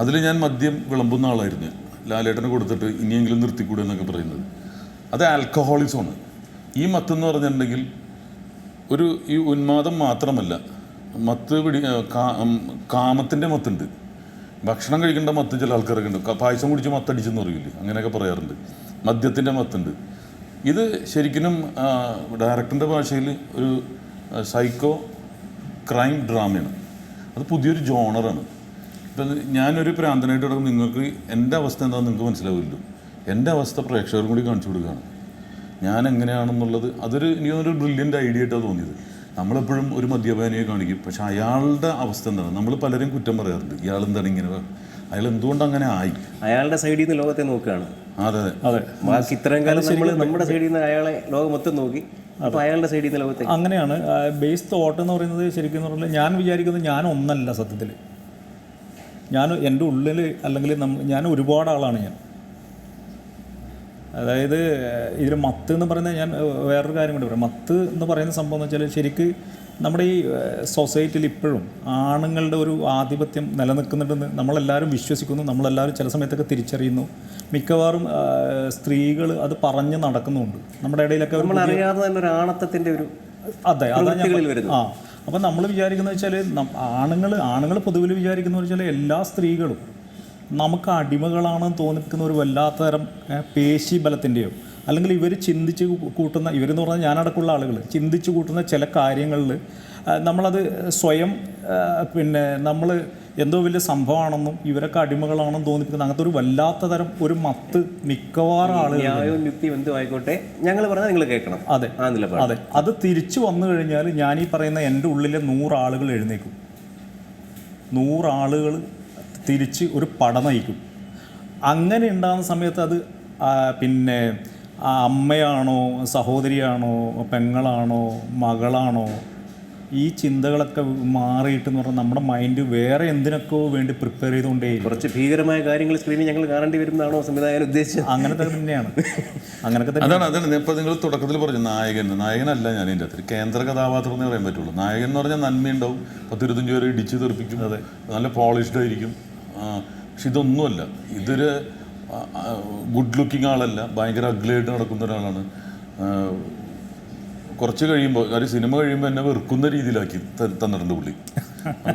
അതിൽ ഞാൻ മദ്യം വിളമ്പുന്ന ആളായിരുന്നു. ലാലേട്ടന് കൊടുത്തിട്ട് ഇനിയെങ്കിലും നിർത്തിക്കൂടെ എന്നൊക്കെ പറയുന്നത്. അത് ആൽക്കഹോളിസമാണ്. ഈ മത്ത് എന്ന് പറഞ്ഞിട്ടുണ്ടെങ്കിൽ ഒരു ഈ ഉന്മാദം മാത്രമല്ല, മത്ത് കാമത്തിൻ്റെ മത്തുണ്ട്, ഭക്ഷണം കഴിക്കേണ്ട മത്ത് ചില ആൾക്കാരൊക്കെ ഉണ്ട്. പായസം കുടിച്ച് മത്തടിച്ചെന്ന് പറയില്ലേ, അങ്ങനെയൊക്കെ പറയാറുണ്ട്. മദ്യത്തിൻ്റെ മത്തുണ്ട്. ഇത് ശരിക്കും ഡയറക്ടറിൻ്റെ ഭാഷയിൽ ഒരു സൈക്കോ ക്രൈം ഡ്രാമയാണ്. അത് പുതിയൊരു ജോണറാണ്. ഇപ്പം ഞാനൊരു പ്രാന്തനായിട്ട് കിടക്കും, നിങ്ങൾക്ക് എൻ്റെ അവസ്ഥ എന്താണെന്ന് നിങ്ങൾക്ക് മനസ്സിലാവില്ലല്ലോ. എൻ്റെ അവസ്ഥ പ്രേക്ഷകരും കൂടി കാണിച്ചു കൊടുക്കുകയാണ് ഞാൻ എങ്ങനെയാണെന്നുള്ളത്. എനിക്ക് തോന്നുന്നൊരു ബ്രില്യൻ്റ് ഐഡിയ ആയിട്ടാണ് തോന്നിയത്. നമ്മളെപ്പോഴും ഒരു മദ്യപാനിയെ കാണിക്കും, പക്ഷെ അയാളുടെ അവസ്ഥ എന്താണ്? നമ്മൾ പലരും കുറ്റം പറയാറുണ്ട്, ഇയാൾ എന്താണ് ഇങ്ങനെ, അയാൾ എന്തുകൊണ്ട് അങ്ങനെ ആയി. അയാളുടെ സൈഡിൽ നിന്ന് ലോകത്തെ നോക്കുകയാണ്. അതെ അതെ, ബാക്കി ഇത്രയും കാലം നമ്മൾ നമ്മുടെ സൈഡിൽ നിന്ന് അയാളെ ലോകം മൊത്തം നോക്കി, അപ്പോൾ അയാളുടെ സൈഡിൽ നിന്ന് ലോകത്തെ അങ്ങനെയാണ്. ബേസ് തോട്ട് എന്ന് പറയുന്നത് ശരിക്കും പറഞ്ഞാൽ ഞാൻ വിചാരിക്കുന്നത് ഞാൻ ഒന്നല്ല സത്യത്തിൽ. ഞാൻ എൻ്റെ ഉള്ളിൽ അല്ലെങ്കിൽ ഞാൻ ഒരുപാട് ആളാണ് ഞാൻ. അതായത് ഇതിൽ മത്ത് എന്ന് പറയുന്നത്, ഞാൻ വേറൊരു കാര്യം കൂടി പറയാം. മത്ത് എന്ന് പറയുന്ന സംഭവം എന്ന് വെച്ചാൽ ശരിക്ക് നമ്മുടെ ഈ സൊസൈറ്റിയിൽ ഇപ്പോഴും ആണുങ്ങളുടെ ഒരു ആധിപത്യം നിലനിൽക്കുന്നുണ്ടെന്ന് നമ്മളെല്ലാവരും വിശ്വസിക്കുന്നു, നമ്മളെല്ലാവരും ചില സമയത്തൊക്കെ തിരിച്ചറിയുന്നു. മിക്കവാറും സ്ത്രീകൾ അത് പറഞ്ഞ് നടക്കുന്നുണ്ട് നമ്മുടെ ഇടയിലൊക്കെ. അറിയാതെ തന്നെ ഒരു ആണത്തത്തിൻ്റെ ഒരു അതെ, അതാണ് ആ. അപ്പം നമ്മൾ വിചാരിക്കുന്നത് വെച്ചാൽ ആണുങ്ങൾ പൊതുവിൽ വിചാരിക്കുന്നത് വെച്ചാൽ എല്ലാ സ്ത്രീകളും നമുക്ക് അടിമകളാണെന്ന് തോന്നിപ്പിക്കുന്ന ഒരു വല്ലാത്ത തരം പേശി ബലത്തിൻ്റെയോ അല്ലെങ്കിൽ ഇവർ ചിന്തിച്ച് കൂട്ടുന്ന, ഇവരെന്ന് പറഞ്ഞാൽ ഞാനടക്കമുള്ള ആളുകൾ ചിന്തിച്ച് കൂട്ടുന്ന ചില കാര്യങ്ങളിൽ നമ്മളത് സ്വയം നമ്മൾ എന്തോ വലിയ സംഭവമാണെന്നും ഇവരൊക്കെ അടിമകളാണെന്നും തോന്നിപ്പിക്കുന്ന അങ്ങനത്തെ ഒരു വല്ലാത്ത തരം ഒരു മത്ത് മിക്കവാറും ആളുകൾ. ന്യായവും യുക്തിയും എന്തും ആയിക്കോട്ടെ, ഞങ്ങൾ പറഞ്ഞാൽ നിങ്ങൾ കേൾക്കണം. അതെ അതെ, അത് തിരിച്ചു വന്നു കഴിഞ്ഞാൽ ഞാൻ ഈ പറയുന്ന എൻ്റെ ഉള്ളിലെ 100 ആളുകൾ എഴുന്നേക്കും. 100 ആളുകൾ തിരിച്ച് ഒരു പട നയിക്കും. അങ്ങനെ ഉണ്ടാകുന്ന സമയത്ത് അത് അമ്മയാണോ, സഹോദരിയാണോ, പെങ്ങളാണോ, മകളാണോ, ഈ ചിന്തകളൊക്കെ മാറിയിട്ടെന്ന് പറഞ്ഞാൽ നമ്മുടെ മൈൻഡ് വേറെ എന്തിനൊക്കെയോ വേണ്ടി പ്രിപ്പയർ ചെയ്തുകൊണ്ടേ. കുറച്ച് ഭീകരമായ കാര്യങ്ങൾ സ്ക്രീനിൽ ഞങ്ങൾ കാണേണ്ടി വരുന്നതാണോ സംവിധായകൻ ഉദ്ദേശിച്ചത്? അങ്ങനത്തെ തന്നെയാണ്. അങ്ങനത്തെ അതാണ് ഇപ്പോൾ നിങ്ങൾ തുടക്കത്തിൽ പറഞ്ഞു നായകനല്ല ഞാൻ ഇതിൻ്റെ അകത്ത് കേന്ദ്ര കഥാപാത്രം എന്ന് പറയാൻ പറ്റുള്ളൂ. നായകൻ എന്ന് പറഞ്ഞാൽ നന്മയുണ്ടാവും, 10-25 പേരെ ഇടിച്ച് തെറിപ്പിക്കും, അതെ, നല്ല പോളിഷ്ഡ് ആയിരിക്കും. പക്ഷെ ഇതൊന്നുമല്ല. ഇതൊരു ഗുഡ് ലുക്കിംഗ് ആളല്ല, ഭയങ്കര അഗ്ലിയായിട്ട് നടക്കുന്ന ഒരാളാണ്. കുറച്ച് കഴിയുമ്പോൾ സിനിമ കഴിയുമ്പോൾ എന്നെ വെറുക്കുന്ന രീതിയിലാക്കി തന്നിട്ടുണ്ട് പുള്ളി.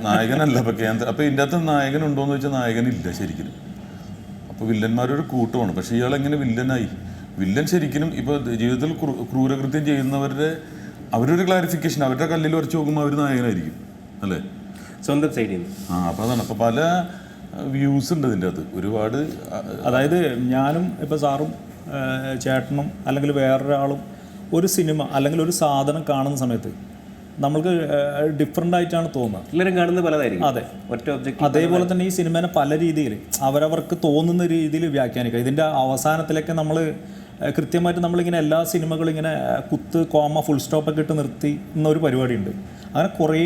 നായകനല്ല അപ്പോൾ അപ്പോൾ ഇതിൻ്റെ അകത്ത് നായകനുണ്ടോ എന്ന് വെച്ചാൽ നായകനില്ല ശരിക്കും. അപ്പോൾ വില്ലന്മാരൊരു കൂട്ടമാണ്. പക്ഷേ ഇയാളെങ്ങനെ വില്ലനായി? വില്ലൻ ശരിക്കും ഇപ്പോൾ ജീവിതത്തിൽ ക്രൂരകൃത്യം ചെയ്യുന്നവരുടെ അവരൊരു ക്ലാരിഫിക്കേഷൻ, അവരുടെ കല്ലിൽ ഉറച്ച് നോക്കുമ്പോൾ അവർ നായകനായിരിക്കും അല്ലേ, സ്വന്തം സൈഡിൽ നിന്ന്. അപ്പോൾ അതാണ്. അപ്പോൾ പല വ്യൂസ് ഉണ്ട് ഇതിൻ്റെ അകത്ത് ഒരുപാട്. അതായത് ഞാനും ഇപ്പോൾ സാറും ചേട്ടനും അല്ലെങ്കിൽ വേറൊരാളും ഒരു സിനിമ അല്ലെങ്കിൽ ഒരു സാധനം കാണുന്ന സമയത്ത് നമ്മൾക്ക് ഡിഫറെൻ്റ് ആയിട്ടാണ് തോന്നുക. എല്ലാവരും കാണുന്നത് പലതായിരിക്കും. അതെ, ഒറ്റ ഒബ്ജക്റ്റ്. അതേപോലെ തന്നെ ഈ സിനിമേനെ പല രീതിയിൽ അവരവർക്ക് തോന്നുന്ന രീതിയിൽ വ്യാഖ്യാനിക്കുക. ഇതിൻ്റെ അവസാനത്തിലൊക്കെ നമ്മൾ കൃത്യമായിട്ട് നമ്മളിങ്ങനെ എല്ലാ സിനിമകളും ഇങ്ങനെ കുത്ത്, കോമ, ഫുൾ സ്റ്റോപ്പൊക്കെ ഇട്ട് നിർത്തി എന്നൊരു പരിപാടിയുണ്ട്. അങ്ങനെ കുറേ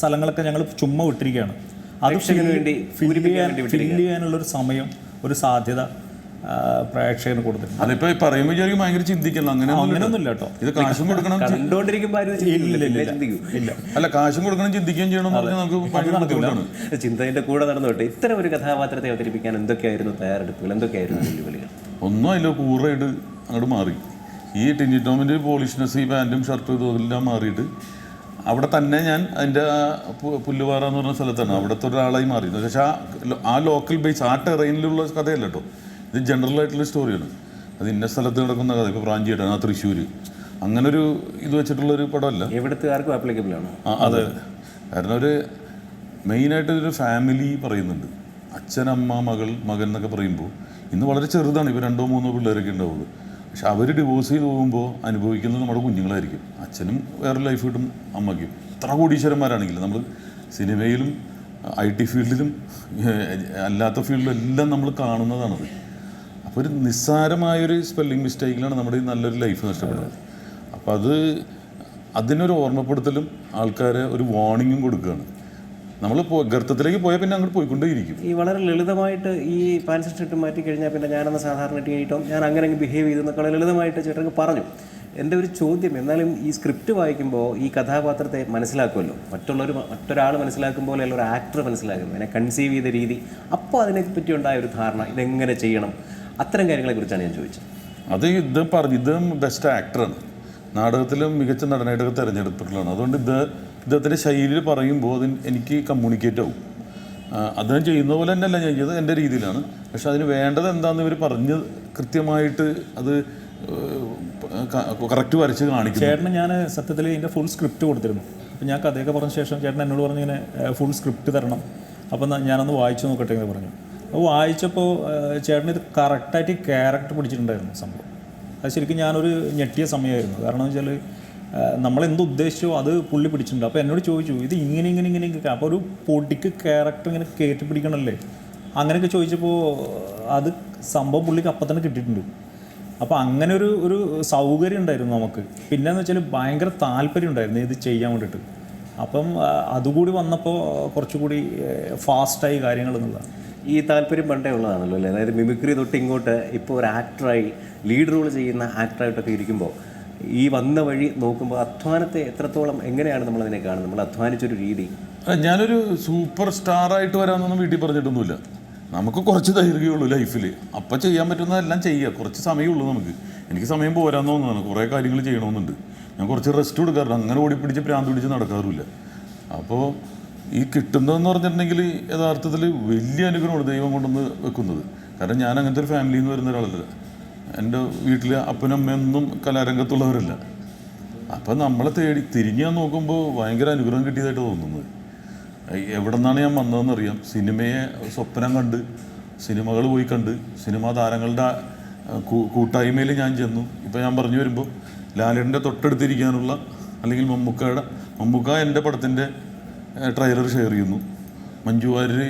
സ്ഥലങ്ങളൊക്കെ ഞങ്ങൾ ചുമ്മാ വിട്ടിരിക്കുകയാണ്. അത് ഫില്ല് ചെയ്യാനുള്ളൊരു സമയം, ഒരു സാധ്യത പ്രേക്ഷകന് കൊടുത്തിട്ടുണ്ട്. അതിപ്പോൾ പറയുമ്പോൾ വിചാരിക്കും ഭയങ്കര ചിന്തിക്കണം, അങ്ങനെയൊന്നുമില്ല കേട്ടോ. ഇത് കാശും കൊടുക്കണം, അല്ല കാശും കൊടുക്കണം, ചിന്തിക്കുകയും ചെയ്യണം എന്ന് പറഞ്ഞാൽ നമുക്ക് ഭയങ്കര ബുദ്ധിമുട്ടാണ്. ചിന്തയുടെ കൂടെ നടന്നോട്ടെ. ഇത്തരം ഒരു കഥാപാത്രത്തെ അവതരിപ്പിക്കാൻ എന്തൊക്കെയായിരുന്നു തയ്യാറെടുപ്പുകൾ, എന്തൊക്കെയായിരുന്നു വെല്ലുവിളികൾ? ഒന്നും അതിൽ കൂറായിട്ട് അങ്ങോട്ട് മാറി. ഈ ടിനി ടോമിൻ്റെ പോളിഷ്നെസ്, ഈ പാൻറ്റും ഷർട്ടും ഇതെല്ലാം മാറിയിട്ട് അവിടെ തന്നെ ഞാൻ അതിൻ്റെ പുല്ലുപാറ എന്ന് പറഞ്ഞ സ്ഥലത്താണ് അവിടുത്തെ ഒരാളായി മാറി. പക്ഷേ ആ ലോക്കൽ ബേസ്, ആ ടെറൈനിലുള്ള കഥയല്ല കേട്ടോ. ഇത് ജനറലായിട്ടുള്ള സ്റ്റോറിയാണ്. അത് ഇന്ന സ്ഥലത്ത് നടക്കുന്ന കഥ. ഇപ്പോൾ പ്രാഞ്ചിയേട്ടാണ്, ആ തൃശ്ശൂർ, അങ്ങനൊരു ഇത് വെച്ചിട്ടുള്ളൊരു പടമല്ല. എവിടത്തുകാർക്കും ആപ്ലിക്കബിൾ ആണ്. അതെ, കാരണം ഒരു മെയിനായിട്ട് ഒരു ഫാമിലി പറയുന്നുണ്ട്. അച്ഛൻ, അമ്മ, മകൻ എന്നൊക്കെ പറയുമ്പോൾ ഇന്ന് വളരെ ചെറുതാണ്. ഇപ്പോൾ 2-3 പിള്ളേരൊക്കെ ഉണ്ടാവുള്ളൂ. പക്ഷെ അവർ ഡിവോഴ്സ് ചെയ്ത് പോകുമ്പോൾ അനുഭവിക്കുന്നത് നമ്മുടെ കുഞ്ഞുങ്ങളായിരിക്കും. അച്ഛനും വേറെ ലൈഫ് കിട്ടും, അമ്മയ്ക്കും. എത്ര കോടീശ്വരന്മാരാണെങ്കിലും നമ്മൾ സിനിമയിലും IT ഫീൽഡിലും അല്ലാത്ത ഫീൽഡിലും എല്ലാം നമ്മൾ കാണുന്നതാണത്. അപ്പോൾ ഒരു നിസ്സാരമായൊരു സ്പെല്ലിംഗ് മിസ്റ്റേക്കിലാണ് നമ്മുടെ ഈ നല്ലൊരു ലൈഫ് നഷ്ടപ്പെടുന്നത്. അപ്പോൾ അതിനൊരു ഓർമ്മപ്പെടുത്തലും ആൾക്കാരെ ഒരു വാർണിങ്ങും കൊടുക്കുകയാണ്. നമ്മൾ ഗർത്തത്തിലേക്ക് പോയാൽ പിന്നെ അങ്ങോട്ട് പോയിക്കൊണ്ടേയിരിക്കും. ഈ വളരെ ലളിതമായിട്ട് ഈ പാൻസ് ഷർട്ട് മാറ്റി കഴിഞ്ഞാൽ പിന്നെ ഞാനെന്ന സാധാരണ ടീനിട്ടോ ഞാൻ അങ്ങനെ ബിഹേവ് ചെയ്തെന്നൊക്കെ ലളിതമായിട്ട് ചേട്ടൻ പറഞ്ഞു. എൻ്റെ ഒരു ചോദ്യം, എന്നാലും ഈ സ്ക്രിപ്റ്റ് വായിക്കുമ്പോൾ ഈ കഥാപാത്രത്തെ മനസ്സിലാക്കുമല്ലോ, മറ്റൊരാൾ മനസ്സിലാക്കുമ്പോൾ അല്ല ഒരു ആക്ടർ മനസ്സിലാക്കും, അതിനെ കൺസീവ് ചെയ്ത രീതി. അപ്പോൾ അതിനെപ്പറ്റി ഉണ്ടായ ഒരു ധാരണ, ഇതെങ്ങനെ ചെയ്യണം, അത്തരം കാര്യങ്ങളെക്കുറിച്ചാണ് ഞാൻ ചോദിച്ചത്. അത് ഇദ്ദേഹം ബെസ്റ്റ് ആക്ടറാണ്, നാടകത്തിലും മികച്ച നടനായിട്ടൊക്കെ തിരഞ്ഞെടുത്തിട്ടുള്ളതാണ്. അതുകൊണ്ട് ഇദ്ദേഹത്തിൻ്റെ ശൈലിയിൽ പറയുമ്പോൾ അത് എനിക്ക് കമ്മ്യൂണിക്കേറ്റ് ആവും. അദ്ദേഹം ചെയ്യുന്ന പോലെ തന്നെയല്ല ഞാൻ ചെയ്തത്, എൻ്റെ രീതിയിലാണ്. പക്ഷെ അതിന് വേണ്ടത് എന്താണെന്ന് ഇവർ പറഞ്ഞ് കൃത്യമായിട്ട് അത് കറക്റ്റ് വരച്ച് കാണിക്കുന്നു. ചേട്ടന് ഞാൻ സത്യത്തിൽ ഇതിൻ്റെ ഫുൾ സ്ക്രിപ്റ്റ് കൊടുത്തിരുന്നു. അപ്പോൾ ഞാൻ കഥയൊക്കെ പറഞ്ഞ ശേഷം ചേട്ടൻ എന്നോട് പറഞ്ഞു ഇങ്ങനെ ഫുൾ സ്ക്രിപ്റ്റ് തരണം, അപ്പോൾ ഞാനൊന്ന് വായിച്ചു നോക്കട്ടെ എന്ന് പറഞ്ഞു. അപ്പോൾ വായിച്ചപ്പോൾ ചേട്ടൻ ഇത് കറക്റ്റായിട്ട് ക്യാരക്ടർ പിടിച്ചിട്ടുണ്ടായിരുന്നു സംഭവം. അത് ശരിക്കും ഞാനൊരു ഞെട്ടിയ സമയമായിരുന്നു. കാരണം എന്ന് വെച്ചാൽ നമ്മളെന്ത് ഉദ്ദേശിച്ചോ അത് പുള്ളി പിടിച്ചിട്ടുണ്ട്. അപ്പോൾ എന്നോട് ചോദിച്ചു ഇത് ഇങ്ങനെ അപ്പോൾ ഒരു പൊടിക്ക് ക്യാരക്ടർ ഇങ്ങനെ കയറ്റി പിടിക്കണമല്ലേ അങ്ങനെയൊക്കെ ചോദിച്ചപ്പോൾ അത് സംഭവം പുള്ളിക്ക് അപ്പം തന്നെ കിട്ടിയിട്ടുണ്ട്. അപ്പോൾ അങ്ങനെ ഒരു സൗകര്യം ഉണ്ടായിരുന്നു നമുക്ക്. പിന്നെയെന്ന് വെച്ചാൽ ഭയങ്കര താല്പര്യം ഉണ്ടായിരുന്നു ഇത് ചെയ്യാൻ വേണ്ടിയിട്ട്. അപ്പം അതുകൂടി വന്നപ്പോൾ കുറച്ചുകൂടി ഫാസ്റ്റായി കാര്യങ്ങൾ എന്നുള്ളതാണ്. ഈ താല്പര്യം പണ്ടേ ഉള്ളതാണല്ലോ അല്ലേ? അതായത് മിമിക്രി തൊട്ട് ഇങ്ങോട്ട് ഇപ്പോൾ ഒരു ആക്ടറായി ലീഡ് റോൾ ചെയ്യുന്ന ആക്ടറായിട്ടൊക്കെ ഇരിക്കുമ്പോൾ ഈ വന്ന വഴി നോക്കുമ്പോൾ അധ്വാനത്തെ എത്രത്തോളം എങ്ങനെയാണ് നമ്മളതിനെ കാണുന്നത്? നമ്മൾ അധ്വാനിച്ചൊരു രീതി. ഞാനൊരു സൂപ്പർ സ്റ്റാറായിട്ട് വരാമെന്നൊന്നും വീട്ടിൽ പറഞ്ഞിട്ടൊന്നുമില്ല. നമുക്ക് കുറച്ച് ദൈർഘ്യമുള്ളൂ ലൈഫിൽ. അപ്പം ചെയ്യാൻ പറ്റുന്നതെല്ലാം ചെയ്യുക. കുറച്ച് സമയമുള്ളൂ നമുക്ക്. എനിക്ക് സമയം പോരാന്ന് തോന്നുന്നതാണ്. കുറേ കാര്യങ്ങൾ ചെയ്യണമെന്നുണ്ട്. ഞാൻ കുറച്ച് റെസ്റ്റ് കൊടുക്കാറുണ്ട്. അങ്ങനെ ഓടിപ്പിടിച്ച് പ്രാന്ത് പിടിച്ച് നടക്കാറില്ല. അപ്പോൾ ഈ കിട്ടുന്നതെന്ന് പറഞ്ഞിട്ടുണ്ടെങ്കിൽ യഥാർത്ഥത്തിൽ വലിയ അനുഗ്രഹമാണ് ദൈവം കൊണ്ടുവന്ന് വെക്കുന്നത്. കാരണം ഞാൻ അങ്ങനത്തെ ഒരു ഫാമിലിയിൽ നിന്ന് വരുന്ന ഒരാളല്ല. എൻ്റെ വീട്ടിൽ അപ്പനും അമ്മയൊന്നും കലാരംഗത്തുള്ളവരല്ല. അപ്പം നമ്മളെ തിരിഞ്ഞ് ഞാൻ നോക്കുമ്പോൾ ഭയങ്കര അനുഗ്രഹം കിട്ടിയതായിട്ട് തോന്നുന്നത്. എവിടെ നിന്നാണ് ഞാൻ വന്നതെന്നറിയാം. സിനിമയെ സ്വപ്നം കണ്ട് സിനിമകൾ പോയി കണ്ട് സിനിമാ താരങ്ങളുടെ കൂട്ടായ്മയിൽ ഞാൻ ചെന്നു. ഇപ്പോൾ ഞാൻ പറഞ്ഞു വരുമ്പോൾ ലാലേട്ടൻ്റെ തൊട്ടടുത്തിരിക്കാനുള്ള അല്ലെങ്കിൽ മമ്മൂക്ക എൻ്റെ പടത്തിൻ്റെ ട്രെയിലർ ഷെയർ ചെയ്യുന്നു, മഞ്ജു വാര്യർ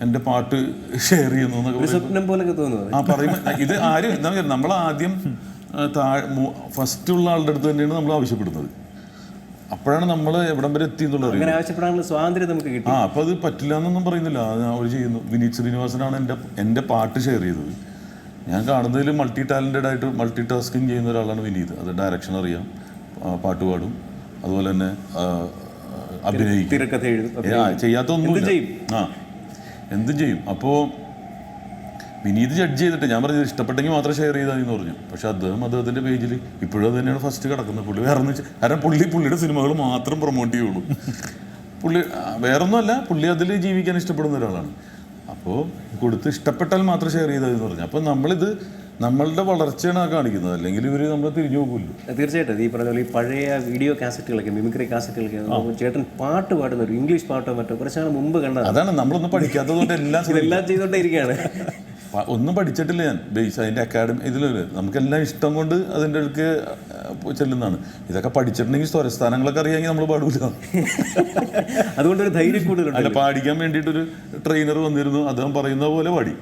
എൻ്റെ പാട്ട് ഷെയർ ചെയ്യുന്നു എന്നൊക്കെ സ്വപ്നം പോലൊക്കെ തോന്നുന്നു. ആ പറയുമ്പോൾ ഇത് ആരും എന്താ പറയുക, നമ്മളാദ്യം ഫസ്റ്റുള്ള ആളുടെ അടുത്ത് തന്നെയാണ് നമ്മൾ ആവശ്യപ്പെടുന്നത്. അപ്പോഴാണ് നമ്മൾ എവിടം വരെ എത്തി എന്നുള്ളത്. അങ്ങനെ ആവശ്യപ്പെടാനുള്ള സ്വാതന്ത്ര്യം നമുക്ക് കിട്ടി. അപ്പോൾ അത് പറ്റില്ല എന്നൊന്നും പറയുന്നില്ല. അവർ ചെയ്യുന്നു. വിനീത് ശ്രീനിവാസനാണ് എൻ്റെ പാട്ട് ഷെയർ ചെയ്തത്. ഞാൻ കാണുന്നതിൽ മൾട്ടി ടാലൻറ്റഡ് ആയിട്ട് മൾട്ടി ടാസ്കിങ് ചെയ്യുന്ന ഒരാളാണ് വിനീത്. അത് ഡയറക്ഷൻ അറിയാം, പാട്ട് പാടും, അതുപോലെ തന്നെ അഭിനയിക്കും, ചെയ്യാത്തൊന്നുമില്ല. എന്തും ചെയ്യും. അപ്പോൾ വിനീത് ജഡ്ജ് ചെയ്തിട്ട് ഞാൻ പറഞ്ഞത് ഇഷ്ടപ്പെട്ടെങ്കിൽ മാത്രം ഷെയർ ചെയ്താൽ എന്ന് പറഞ്ഞു. പക്ഷേ അദ്ദേഹത്തിൻ്റെ പേജിൽ ഇപ്പോഴും അത് തന്നെയാണ് ഫസ്റ്റ് കിടക്കുന്നത്. പുള്ളി വേറെ ഒന്നും കാരണം പുള്ളിയുടെ സിനിമകൾ മാത്രം പ്രൊമോട്ട് ചെയ്യുള്ളൂ. പുള്ളി വേറൊന്നുമല്ല, പുള്ളി അതിൽ ജീവിക്കാൻ ഇഷ്ടപ്പെടുന്ന ഒരാളാണ്. അപ്പോൾ കൊടുത്ത് ഇഷ്ടപ്പെട്ടാൽ മാത്രം ഷെയർ ചെയ്താൽ എന്ന് പറഞ്ഞു. അപ്പോൾ നമ്മളിത് നമ്മളുടെ വളർച്ചയാണ് കാണിക്കുന്നത്. അല്ലെങ്കിൽ ഇവർ നമ്മളെ തിരിഞ്ഞു പോകുമല്ലോ. തീർച്ചയായിട്ടും ഈ പറഞ്ഞ പോലെ ഈ പഴയ വീഡിയോ കാസറ്റുകളൊക്കെ മിമിക്രി കാസറ്റുകളൊക്കെ ചേട്ടൻ പാട്ട് പാടുന്ന ഒരു ഇംഗ്ലീഷ് പാട്ടോ മറ്റോ കുറച്ചാണ് മുമ്പ് കണ്ടത്. അതാണ് നമ്മളൊന്നും പഠിക്കാത്തതുകൊണ്ട് എല്ലാം ചെയ്തുകൊണ്ടേ ഇരിക്കുകയാണ്. ഒന്നും പഠിച്ചിട്ടില്ല ഞാൻ. ബേസ് അതിൻ്റെ അക്കാഡമി ഇതിലല്ലേ നമുക്കെല്ലാം ഇഷ്ടം കൊണ്ട് അതിൻ്റെ അടുക്ക് ചെല്ലുന്നതാണ്. ഇതൊക്കെ പഠിച്ചിട്ടുണ്ടെങ്കിൽ സ്വരസ്ഥാനങ്ങളൊക്കെ അറിയാമെങ്കിൽ നമ്മൾ പാടില്ല. അതുകൊണ്ടൊരു ധൈര്യം കൂടുതലുണ്ട്. അല്ല, പാടിക്കാൻ വേണ്ടിയിട്ടൊരു ട്രെയിനർ വന്നിരുന്നു. അദ്ദേഹം പറയുന്ന പോലെ പാടി.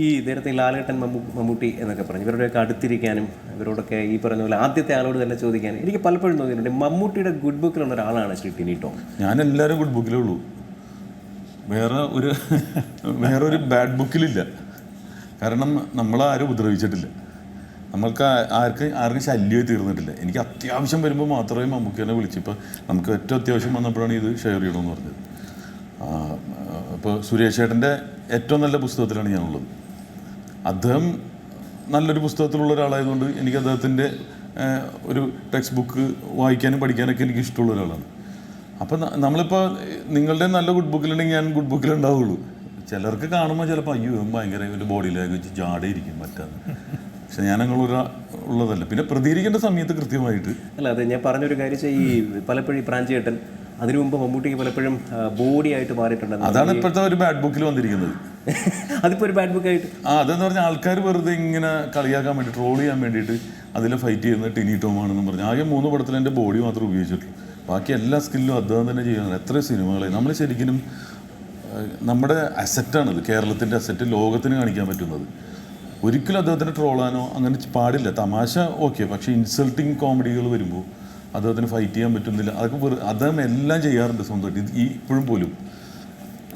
ഈ നേരത്തെ ലാലേട്ടൻ മമ്മൂട്ടി എന്നൊക്കെ പറഞ്ഞു ഇവരുടെയൊക്കെ അടുത്തിരിക്കാനും ഇവരോടൊക്കെ ഈ പറഞ്ഞ പോലെ ആദ്യത്തെ ആളോട് തന്നെ ചോദിക്കാനും എനിക്ക് പലപ്പോഴും തോന്നിയിട്ടുണ്ട് മമ്മൂട്ടിയുടെ ഗുഡ് ബുക്കിലുള്ള ഒരാളാണ് ശ്രീ ടിനി ടോം. ഞാൻ എല്ലാവരും ഗുഡ് ബുക്കിലേ ഉള്ളൂ. വേറൊരു ബാഡ് ബുക്കിലില്ല. കാരണം നമ്മളാരും ഉപദ്രവിച്ചിട്ടില്ല. നമ്മൾക്ക് ആർക്കും ശല്യമായി തീർന്നിട്ടില്ല. എനിക്ക് അത്യാവശ്യം വരുമ്പോൾ മാത്രമേ മമ്മൂക്കിനെ വിളിച്ചു. ഇപ്പോൾ നമുക്ക് ഏറ്റവും അത്യാവശ്യം വന്നപ്പോഴാണ് ഇത് ഷെയർ ചെയ്യണമെന്ന് പറഞ്ഞത്. ഇപ്പോൾ സുരേഷ് ഏട്ടൻ്റെ ഏറ്റവും നല്ല പുസ്തകത്തിലാണ് ഞാനുള്ളത്. അദ്ദേഹം നല്ലൊരു പുസ്തകത്തിലുള്ള ഒരാളായതുകൊണ്ട് എനിക്ക് അദ്ദേഹത്തിൻ്റെ ഒരു ടെക്സ്റ്റ് ബുക്ക് വായിക്കാനും പഠിക്കാനൊക്കെ എനിക്ക് ഇഷ്ടമുള്ള ഒരാളാണ്. അപ്പം നമ്മളിപ്പോൾ നിങ്ങളുടെ നല്ല ഗുഡ് ബുക്കിലുണ്ടെങ്കിൽ ഞാൻ ഗുഡ് ബുക്കിലുണ്ടാവുള്ളൂ. ചിലർക്ക് കാണുമ്പോൾ ചിലപ്പോൾ അയ്യോ ഭയങ്കര ഒരു ബോഡി ലാംഗ്വേജ് ജാടയിരിക്കും പറ്റാതെ. പക്ഷെ ഞാനങ്ങനെ ഉള്ളതല്ല. പിന്നെ പ്രതികരിക്കേണ്ട സമയത്ത് കൃത്യമായിട്ട് അല്ല. അതെ, ഞാൻ പറഞ്ഞൊരു കാര്യം ഈ പലപ്പോഴും ഈ പ്രാഞ്ചേട്ടൻ അതിനു മുമ്പ് മമ്മൂട്ടിക്ക് പലപ്പോഴും ബോഡി ആയിട്ട് മാറിയിട്ടുണ്ട്. അതാണ് ഇപ്പോഴത്തെ ഒരു ബാഡ് ബുക്കിൽ വന്നിരിക്കുന്നത്. അതിപ്പോൾ ഒരു ബാഡ് ബുക്കായിട്ട് അതെന്ന് പറഞ്ഞാൽ ആൾക്കാർ വെറുതെ ഇങ്ങനെ കളിയാക്കാൻ വേണ്ടി ട്രോൾ ചെയ്യാൻ വേണ്ടിയിട്ട് അതിൽ ഫൈറ്റ് ചെയ്യുന്നത് ടിനി ടോം ആണെന്ന് പറഞ്ഞു. ആകെ 3 പടത്തിൽ എൻ്റെ ബോഡി മാത്രം ഉപയോഗിച്ചിട്ടുള്ളൂ. ബാക്കി എല്ലാ സ്കില്ലും അദ്ദേഹം തന്നെ ചെയ്യുന്നത്. എത്ര സിനിമകളെ നമ്മൾ ശരിക്കും നമ്മുടെ അസറ്റാണിത്. കേരളത്തിൻ്റെ അസറ്റ് ലോകത്തിന് കാണിക്കാൻ പറ്റുന്നത്. ഒരിക്കലും അദ്ദേഹത്തിന് ട്രോളാനോ അങ്ങനെ പാടില്ല. തമാശ ഓക്കെ, പക്ഷേ ഇൻസൾട്ടിങ് കോമഡികൾ വരുമ്പോൾ അദ്ദേഹത്തിന് ഫൈറ്റ് ചെയ്യാൻ പറ്റുന്നില്ല. അതൊക്കെ അദ്ദേഹം എല്ലാം ചെയ്യാറുണ്ട് സ്വന്തമായിട്ട്. ഇപ്പോഴും പോലും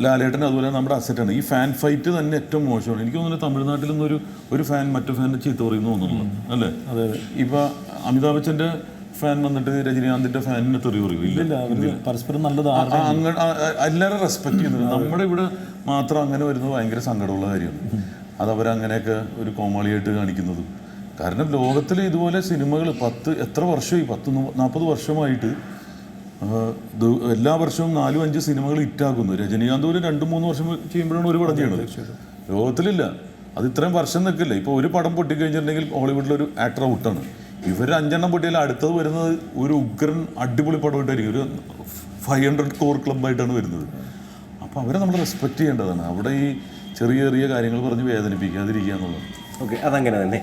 ലാലേട്ടൻ അതുപോലെ നമ്മുടെ അസറ്റാണ്. ഈ ഫാൻ ഫൈറ്റ് തന്നെ ഏറ്റവും മോശമാണ്. എനിക്ക് തോന്നുന്നു തമിഴ്നാട്ടിൽ നിന്നൊരു ഫാൻ മറ്റു ഫാനിനെ ചീത്ത പറയുന്നു തോന്നുന്നു അല്ലേ? അതെ. ഇപ്പോൾ അമിതാഭ് ബച്ചൻ്റെ ഫാൻ വന്നിട്ട് രജനീകാന്തിൻ്റെ ഫാനിനെ തെറി പറയില്ല. പരസ്പരം നല്ലത് അങ്ങനെ എല്ലാവരും റെസ്പെക്ട് ചെയ്യുന്നത്. നമ്മുടെ ഇവിടെ മാത്രം അങ്ങനെ വരുന്നത് ഭയങ്കര സങ്കടമുള്ള കാര്യമാണ്. അതവരങ്ങനെയൊക്കെ ഒരു കോമാളിയായിട്ട് കാണിക്കുന്നത്. കാരണം ലോകത്തിൽ ഇതുപോലെ സിനിമകൾ എത്ര വർഷമായി 40 വർഷമായിട്ട് എല്ലാ വർഷവും 4-5 സിനിമകൾ ഹിറ്റാക്കുന്നു. രജനീകാന്ത് ഒരു 2-3 വർഷം ചെയ്യുമ്പോഴാണ് ഒരു പടം ചെയ്യണത്. ലോകത്തിലില്ല. അത് ഇത്രയും വർഷം നിൽക്കില്ല. ഇപ്പോൾ ഒരു പടം പൊട്ടിക്കഴിഞ്ഞിട്ടുണ്ടെങ്കിൽ ഹോളിവുഡിലൊരു ആക്ടർ ഔട്ടാണ്. ഇവർ 5 പൊട്ടിയാൽ അടുത്തത് വരുന്നത് ഒരു ഉഗ്രൻ അടിപൊളി പടമായിട്ടായിരിക്കും, ഒരു 500 കോർ ക്ലബ്ബായിട്ടാണ് വരുന്നത്. അപ്പോൾ അവരെ നമ്മൾ റെസ്പെക്റ്റ് ചെയ്യേണ്ടതാണ്. അവിടെ ഈ ചെറിയ ചെറിയ കാര്യങ്ങൾ പറഞ്ഞ് വേദനിപ്പിക്കാതിരിക്കുക എന്നുള്ളത്. ഓക്കെ, അതങ്ങനെ തന്നെ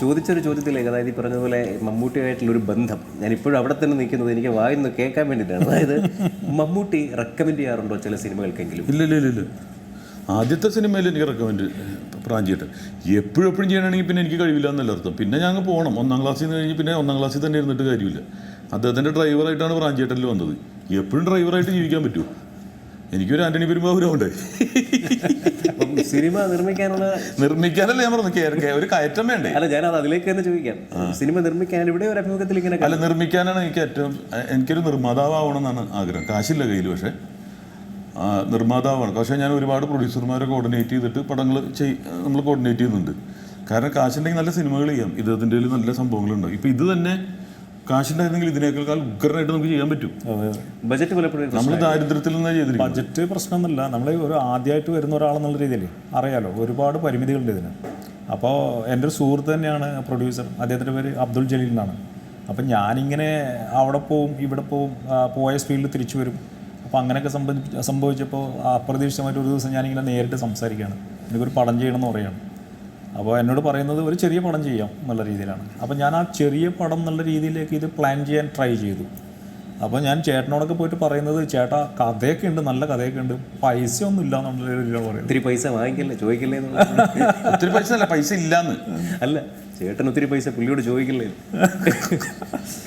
ചോദിച്ചൊരു ചോദ്യത്തിലേക്ക്, അതായത് ഈ പറഞ്ഞതുപോലെ മമ്മൂട്ടിയായിട്ടുള്ളൊരു ബന്ധം, ഞാനിപ്പോഴും അവിടെ തന്നെ നിൽക്കുന്നത് എനിക്ക് വായിന്ന് കേൾക്കാൻ വേണ്ടിയിട്ടാണ്. അതായത് മമ്മൂട്ടി റെക്കമെൻഡ് ചെയ്യാറുണ്ടോ ചില സിനിമകൾക്കെങ്കിലും? ഇല്ല. ആദ്യത്തെ സിനിമയിൽ എനിക്ക് റെക്കമെൻഡ് പ്രാഞ്ചിയേട്ടൻ. എപ്പോഴും ചെയ്യണമെങ്കിൽ പിന്നെ എനിക്ക് കഴിവില്ല എന്നല്ല അർത്ഥം. പിന്നെ ഞങ്ങൾ പോകണം 1ാം ക്ലാസ്സിൽ നിന്ന് കഴിഞ്ഞ് പിന്നെ 1ാം ക്ലാസ്സിൽ തന്നെ ഇരുന്നിട്ട് കാര്യമില്ല. അദ്ദേഹത്തിൻ്റെ ഡ്രൈവറായിട്ടാണ് പ്രാഞ്ചിയേട്ടനിൽ വന്നത്. എപ്പോഴും ഡ്രൈവറായിട്ട് ജീവിക്കാൻ പറ്റുമോ? എനിക്കൊരു ആൻ്റണി പെരുമ്പാവൂരമുണ്ട്. സിനിമ നിർമ്മിക്കാനല്ല ഞാൻ പറഞ്ഞു, ഒരു കയറ്റം വേണ്ടേ? അല്ല, ഞാനത് അതിലേക്ക് തന്നെ ചോദിക്കാം. സിനിമ നിർമ്മിക്കാൻ ഇവിടെ ഒരു അഭിമുഖത്തിൽ ഇങ്ങനെ അല്ല, നിർമ്മിക്കാനാണ് എനിക്കൊരു നിർമ്മാതാവണമെന്നാണ് ആഗ്രഹം. കാശില്ല കയ്യിൽ, പക്ഷേ നിർമ്മാതാവാണ്. പക്ഷേ ഞാൻ ഒരുപാട് പ്രൊഡ്യൂസർമാരെ കോർഡിനേറ്റ് ചെയ്തിട്ട് പടങ്ങൾ നമ്മൾ കോർഡിനേറ്റ് ചെയ്യുന്നുണ്ട്. കാരണം കാശുണ്ടെങ്കിൽ നല്ല സിനിമകൾ ചെയ്യാം, ഇതിൻ്റെ നല്ല സംഭവങ്ങളുണ്ടാവും. ഇപ്പോൾ ഇത് തന്നെ കാശുണ്ടായിരുന്നെങ്കിൽ ഇതിനേക്കാൾ ഉഗ്രനായിട്ട് നമുക്ക് ചെയ്യാൻ പറ്റും. ബജറ്റ് പലപ്പോഴും നമ്മൾ ദാരിദ്ര്യത്തിൽ നിന്നേ ചെയ്തിരിക്കും. ബജറ്റ് പ്രശ്നമൊന്നുമില്ല. നമ്മൾ ഒരു ആദ്യമായിട്ട് വരുന്ന ഒരാളെന്നുള്ള രീതിയിൽ അറിയാലോ, ഒരുപാട് പരിമിതികളുണ്ട് ഇതിന്. അപ്പോൾ എൻ്റെ ഒരു സുഹൃത്ത് തന്നെയാണ് പ്രൊഡ്യൂസർ, അദ്ദേഹത്തിൻ്റെ പേര് അബ്ദുൾ ജലീൽ എന്നാണ്. അപ്പം ഞാനിങ്ങനെ അവിടെ പോവും ഇവിടെ പോവും, പോയ സ്പീഡിൽ തിരിച്ചു വരും. അപ്പോൾ അങ്ങനെയൊക്കെ സംഭവിച്ചപ്പോൾ അപ്രതീക്ഷിതമായിട്ട് ഒരു ദിവസം ഞാനിങ്ങനെ നേരിട്ട് സംസാരിക്കുകയാണ്, എനിക്കൊരു പടം ചെയ്യണമെന്ന് പറയുകയാണ്. അപ്പോൾ എന്നോട് പറയുന്നത് ഒരു ചെറിയ പടം ചെയ്യാം എന്നുള്ള രീതിയിലാണ്. അപ്പോൾ ഞാൻ ആ ചെറിയ പടം എന്നുള്ള രീതിയിലേക്ക് ഇത് പ്ലാൻ ചെയ്യാൻ ട്രൈ ചെയ്തു. അപ്പോൾ ഞാൻ ചേട്ടനോടൊക്കെ പോയിട്ട് പറയുന്നത്, ചേട്ടാ കഥയൊക്കെ ഉണ്ട്, നല്ല കഥയൊക്കെ ഉണ്ട്, പൈസ ഒന്നും ഇല്ല എന്നുള്ള രീതിയിലാണ് പറയുന്നത്. ഒത്തിരി പൈസ വാങ്ങിക്കല്ലേ, ചോദിക്കല്ലേ? ഒത്തിരി പൈസ അല്ല, പൈസ ഇല്ലാന്ന് അല്ല, ചേട്ടൻ ഒത്തിരി പൈസ പുള്ളിയോട് ചോദിക്കില്ലേ?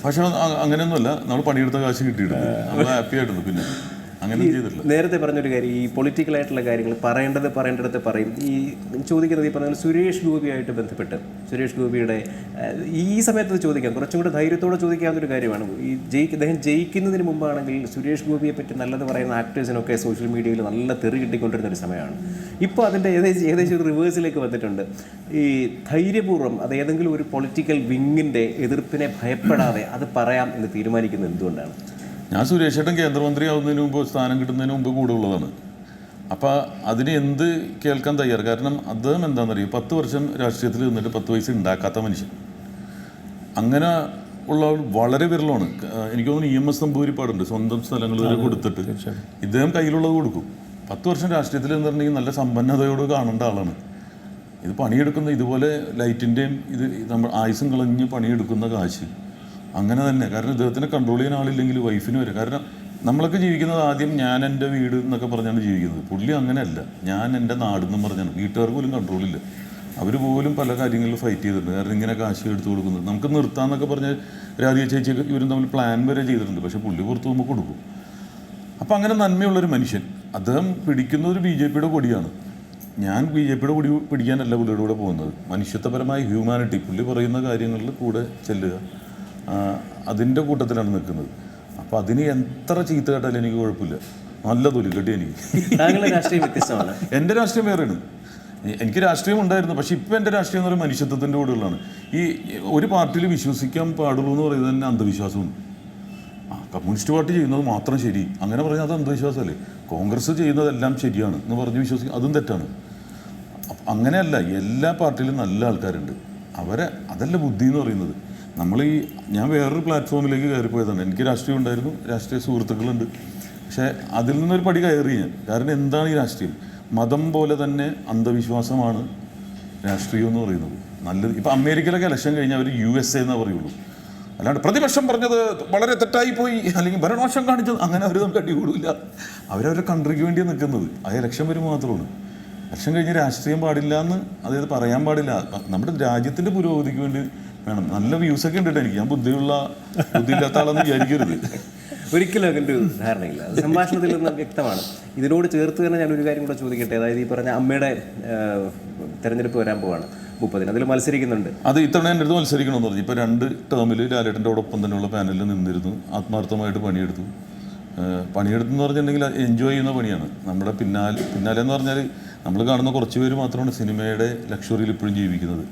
പക്ഷെ അങ്ങനെയൊന്നുമല്ല, നമ്മൾ പണിയെടുത്ത കാശ് കിട്ടിയിട്ടുണ്ട്, നമ്മൾ ഹാപ്പി ആയിട്ടുണ്ട്. പിന്നെ അങ്ങനെ ചെയ്തിട്ടില്ല. നേരത്തെ പറഞ്ഞൊരു കാര്യം, ഈ പൊളിറ്റിക്കലായിട്ടുള്ള കാര്യങ്ങൾ പറയേണ്ടടുത്ത് പറയും. ഈ ചോദിക്കുന്നത് ഈ പറഞ്ഞ സുരേഷ് ഗോപിയായിട്ട് ബന്ധപ്പെട്ട്, സുരേഷ് ഗോപിയുടെ ഈ സമയത്ത് ചോദിക്കാം, കുറച്ചും കൂടെ ധൈര്യത്തോടെ ചോദിക്കാവുന്നൊരു കാര്യമാണ്. ഈ അദ്ദേഹം ജയിക്കുന്നതിന് മുമ്പാണെങ്കിൽ സുരേഷ് ഗോപിയെ പറ്റി നല്ലത് പറയുന്ന ആക്ടേഴ്സിനൊക്കെ സോഷ്യൽ മീഡിയയിൽ നല്ല തെറി കിട്ടിക്കൊണ്ടിരുന്ന ഒരു സമയമാണ്. ഇപ്പോൾ അതിൻ്റെ ഏകദേശം ഒരു റിവേഴ്സിലേക്ക് വന്നിട്ടുണ്ട്. ഈ ധൈര്യപൂർവ്വം അത് ഏതെങ്കിലും ഒരു പൊളിറ്റിക്കൽ വിങ്ങിൻ്റെ എതിർപ്പിനെ ഭയപ്പെടാതെ അത് പറയാം എന്ന് തീരുമാനിക്കുന്നത് എന്തുകൊണ്ടാണ്? ഞാൻ സുരേഷ് ഏട്ടൻ കേന്ദ്രമന്ത്രി ആവുന്നതിന് മുമ്പ്, സ്ഥാനം കിട്ടുന്നതിന് മുമ്പ് കൂടെ ഉള്ളതാണ്. അപ്പോൾ അതിന് എന്ത് കേൾക്കാൻ തയ്യാറ്. കാരണം അദ്ദേഹം എന്താണെന്നറിയും, 10 വർഷം രാഷ്ട്രീയത്തിൽ നിന്നിട്ട് 10 പൈസ ഉണ്ടാക്കാത്ത മനുഷ്യൻ. അങ്ങനെ ഉള്ള വളരെ വിരളമാണ്. എനിക്ക് തോന്നുന്നു EMS നമ്പൂതിരിപ്പാടുണ്ട്, സ്വന്തം സ്ഥലങ്ങൾ വരെ കൊടുത്തിട്ട് ഇദ്ദേഹം കയ്യിലുള്ളത് കൊടുക്കും. 10 വർഷം രാഷ്ട്രീയത്തിൽ നിന്നിട്ടുണ്ടെങ്കിൽ നല്ല സമ്പന്നതയോട് കാണേണ്ട ആളാണ്. ഇത് പണിയെടുക്കുന്ന ഇതുപോലെ ലൈറ്റിൻ്റെയും ഇത് നമ്മൾ ആയുസും കളഞ്ഞ് പണിയെടുക്കുന്ന കാശ് അങ്ങനെ തന്നെ. കാരണം ഇദ്ദേഹത്തിനെ കൺട്രോൾ ചെയ്യാൻ ആളില്ലെങ്കിൽ വൈഫിന് വരെ. കാരണം നമ്മളൊക്കെ ജീവിക്കുന്നത് ആദ്യം ഞാൻ എൻ്റെ വീട് എന്നൊക്കെ പറഞ്ഞാണ് ജീവിക്കുന്നത്. പുള്ളി അങ്ങനെയല്ല, ഞാൻ എൻ്റെ നാടെന്നും പറഞ്ഞാണ്. വീട്ടുകാർക്ക് പോലും കൺട്രോളില്ല. അവർ പോലും പല കാര്യങ്ങളിൽ ഫൈറ്റ് ചെയ്തിട്ടുണ്ട്. കാരണം ഇങ്ങനെ കാശ് എടുത്തു കൊടുക്കുന്നത് നമുക്ക് നിർത്താമെന്നൊക്കെ പറഞ്ഞ് രാധിക ചേച്ചിയൊക്കെ ഇവരും തമ്മിൽ പ്ലാൻ വരെ ചെയ്തിട്ടുണ്ട്. പക്ഷേ പുള്ളി പുറത്ത് പോകുമ്പോൾ കൊടുക്കും. അപ്പോൾ അങ്ങനെ നന്മയുള്ളൊരു മനുഷ്യൻ. അദ്ദേഹം പിടിക്കുന്ന ഒരു BJPയുടെ കൊടിയാണ്. ഞാൻ BJPയുടെ കൊടി പിടിക്കാനല്ല പുള്ളിയുടെ കൂടെ പോകുന്നത്. മനുഷ്യത്വപരമായ ഹ്യൂമാനിറ്റി, പുള്ളി പറയുന്ന കാര്യങ്ങളിൽ കൂടെ ചെല്ലുക, അതിൻ്റെ കൂട്ടത്തിലാണ് നിൽക്കുന്നത്. അപ്പോൾ അതിന് എത്ര ചീത്ത കേട്ടാലും എനിക്ക് കുഴപ്പമില്ല, നല്ല തൊലിക്കെട്ടി എനിക്ക്. എൻ്റെ രാഷ്ട്രീയം വേറെയാണ്. എനിക്ക് രാഷ്ട്രീയം ഉണ്ടായിരുന്നു, പക്ഷെ ഇപ്പോൾ എൻ്റെ രാഷ്ട്രീയം എന്ന് പറയുന്നത് മനുഷ്യത്വത്തിൻ്റെ കൂടെയുള്ളതാണ്. ഈ ഒരു പാർട്ടിയിൽ വിശ്വസിക്കാൻ പാടുള്ളൂ എന്ന് പറയുന്നത് തന്നെ അന്ധവിശ്വാസമാണ്. കമ്മ്യൂണിസ്റ്റ് പാർട്ടി ചെയ്യുന്നത് മാത്രം ശരി അങ്ങനെ പറഞ്ഞാൽ അത് അന്ധവിശ്വാസമല്ലേ. കോൺഗ്രസ് ചെയ്യുന്നതെല്ലാം ശരിയാണ് എന്ന് പറഞ്ഞ് വിശ്വസിക്കും, അതും തെറ്റാണ്. അങ്ങനെയല്ല, എല്ലാ പാർട്ടിയിലും നല്ല ആൾക്കാരുണ്ട്. അതല്ല ബുദ്ധി എന്ന് പറയുന്നത്. ഞാൻ വേറൊരു പ്ലാറ്റ്ഫോമിലേക്ക് കയറിപ്പോയതാണ്. എനിക്ക് രാഷ്ട്രീയം ഉണ്ടായിരുന്നു, രാഷ്ട്രീയ സുഹൃത്തുക്കളുണ്ട്. പക്ഷേ അതിൽ നിന്നൊരു പടി കയറി ഞാൻ. കാരണം എന്താണ് ഈ രാഷ്ട്രീയം? മതം പോലെ തന്നെ അന്ധവിശ്വാസമാണ് രാഷ്ട്രീയം എന്ന് പറയുന്നത്. നല്ലത് ഇപ്പോൾ അമേരിക്കയിലൊക്കെ ഇലക്ഷൻ കഴിഞ്ഞാൽ അവർ USA എന്നേ പറയുള്ളൂ. അല്ലാണ്ട് പ്രതിപക്ഷം പറഞ്ഞത് വളരെ തെറ്റായിപ്പോയി അല്ലെങ്കിൽ ഭരണപക്ഷം കാണിച്ചത് അങ്ങനെ അവർ നമുക്ക് അടികൂടില്ല. അവരവരുടെ കൺട്രിക്ക് വേണ്ടിയാണ് നിൽക്കുന്നത്. ആ ഇലക്ഷൻ വരുമ്പോൾ മാത്രമാണ്. ഇലക്ഷൻ കഴിഞ്ഞ് രാഷ്ട്രീയം പാടില്ല എന്ന് അതായത് പറയാൻ പാടില്ല. നമ്മുടെ രാജ്യത്തിൻ്റെ പുരോഗതിക്ക് വേണ്ടി വേണം. നല്ല വ്യൂസൊക്കെ ഉണ്ട് എനിക്ക്. ഞാൻ ബുദ്ധിയില്ലാത്ത ആളെന്ന് വിചാരിക്കരുത്. ഒരിക്കലും അങ്ങനെ ഒരു ധാരണയില്ല. അത് സംഭാഷണത്തിൽ നിന്ന് വ്യക്തമാണ്. ഇതിനോട് ചേർത്ത് തന്നെ ഞാനൊരു കാര്യം കൂടെ ചോദിക്കട്ടെ. അതായത് ഈ പറഞ്ഞ അമ്മയുടെ തെരഞ്ഞെടുപ്പ് വരാൻ പോവാണ് 30-ന്, അതിൽ മത്സരിക്കുന്നുണ്ട്. അത് ഇത്തവണ എൻ്റെ അടുത്ത് മത്സരിക്കണമെന്ന് പറഞ്ഞു. ഇപ്പോൾ 2 ടേമിൽ ലാലേട്ടൻ്റെ ഒപ്പം തന്നെയുള്ള പാനലിൽ നിന്നിരുന്നു. ആത്മാർത്ഥമായിട്ട് പണിയെടുത്തെന്ന് പറഞ്ഞിട്ടുണ്ടെങ്കിൽ എൻജോയ് ചെയ്യുന്ന പണിയാണ്. നമ്മുടെ പിന്നാലെ എന്ന് പറഞ്ഞാൽ നമ്മൾ കാണുന്ന കുറച്ച് പേര് മാത്രമാണ് സിനിമയുടെ ലക്ഷറിയിൽ ഇപ്പോഴും ജീവിക്കുന്നത്.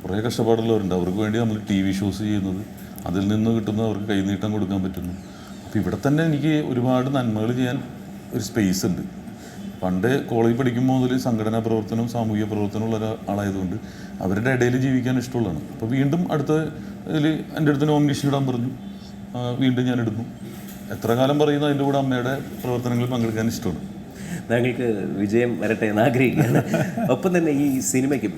കുറേ കഷ്ടപ്പാടുള്ളവരുണ്ട്. അവർക്ക് വേണ്ടി നമ്മൾ TV ഷോസ് ചെയ്യുന്നത്, അതിൽ നിന്ന് കിട്ടുന്ന അവർക്ക് കൈനീട്ടം കൊടുക്കാൻ പറ്റുന്നു. അപ്പോൾ ഇവിടെ തന്നെ എനിക്ക് ഒരുപാട് നന്മകൾ ചെയ്യാൻ ഒരു സ്പേസ് ഉണ്ട്. പണ്ട് കോളേജിൽ പഠിക്കുമ്പോൾ മുതൽ സംഘടനാ പ്രവർത്തനം സാമൂഹിക പ്രവർത്തനമുള്ള ഒരാളായതുകൊണ്ട് അവരുടെ ഇടയിൽ ജീവിക്കാൻ ഇഷ്ടമുള്ളതാണ്. അപ്പോൾ വീണ്ടും അടുത്ത ഇതിൽ എൻ്റെ അടുത്ത് നോമിനേഷൻ ഇടാൻ പറഞ്ഞു. വീണ്ടും ഞാൻ ഇടുന്നു. എത്ര കാലം പറയുന്നു അതിൻ്റെ കൂടെ അമ്മയുടെ പ്രവർത്തനങ്ങളിൽ പങ്കെടുക്കാൻ ഇഷ്ടമാണ്. താങ്കൾക്ക് വിജയം വരട്ടെ എന്ന് ആഗ്രഹിക്കുകയാണ്. ഒപ്പം തന്നെ ഈ സിനിമയ്ക്കും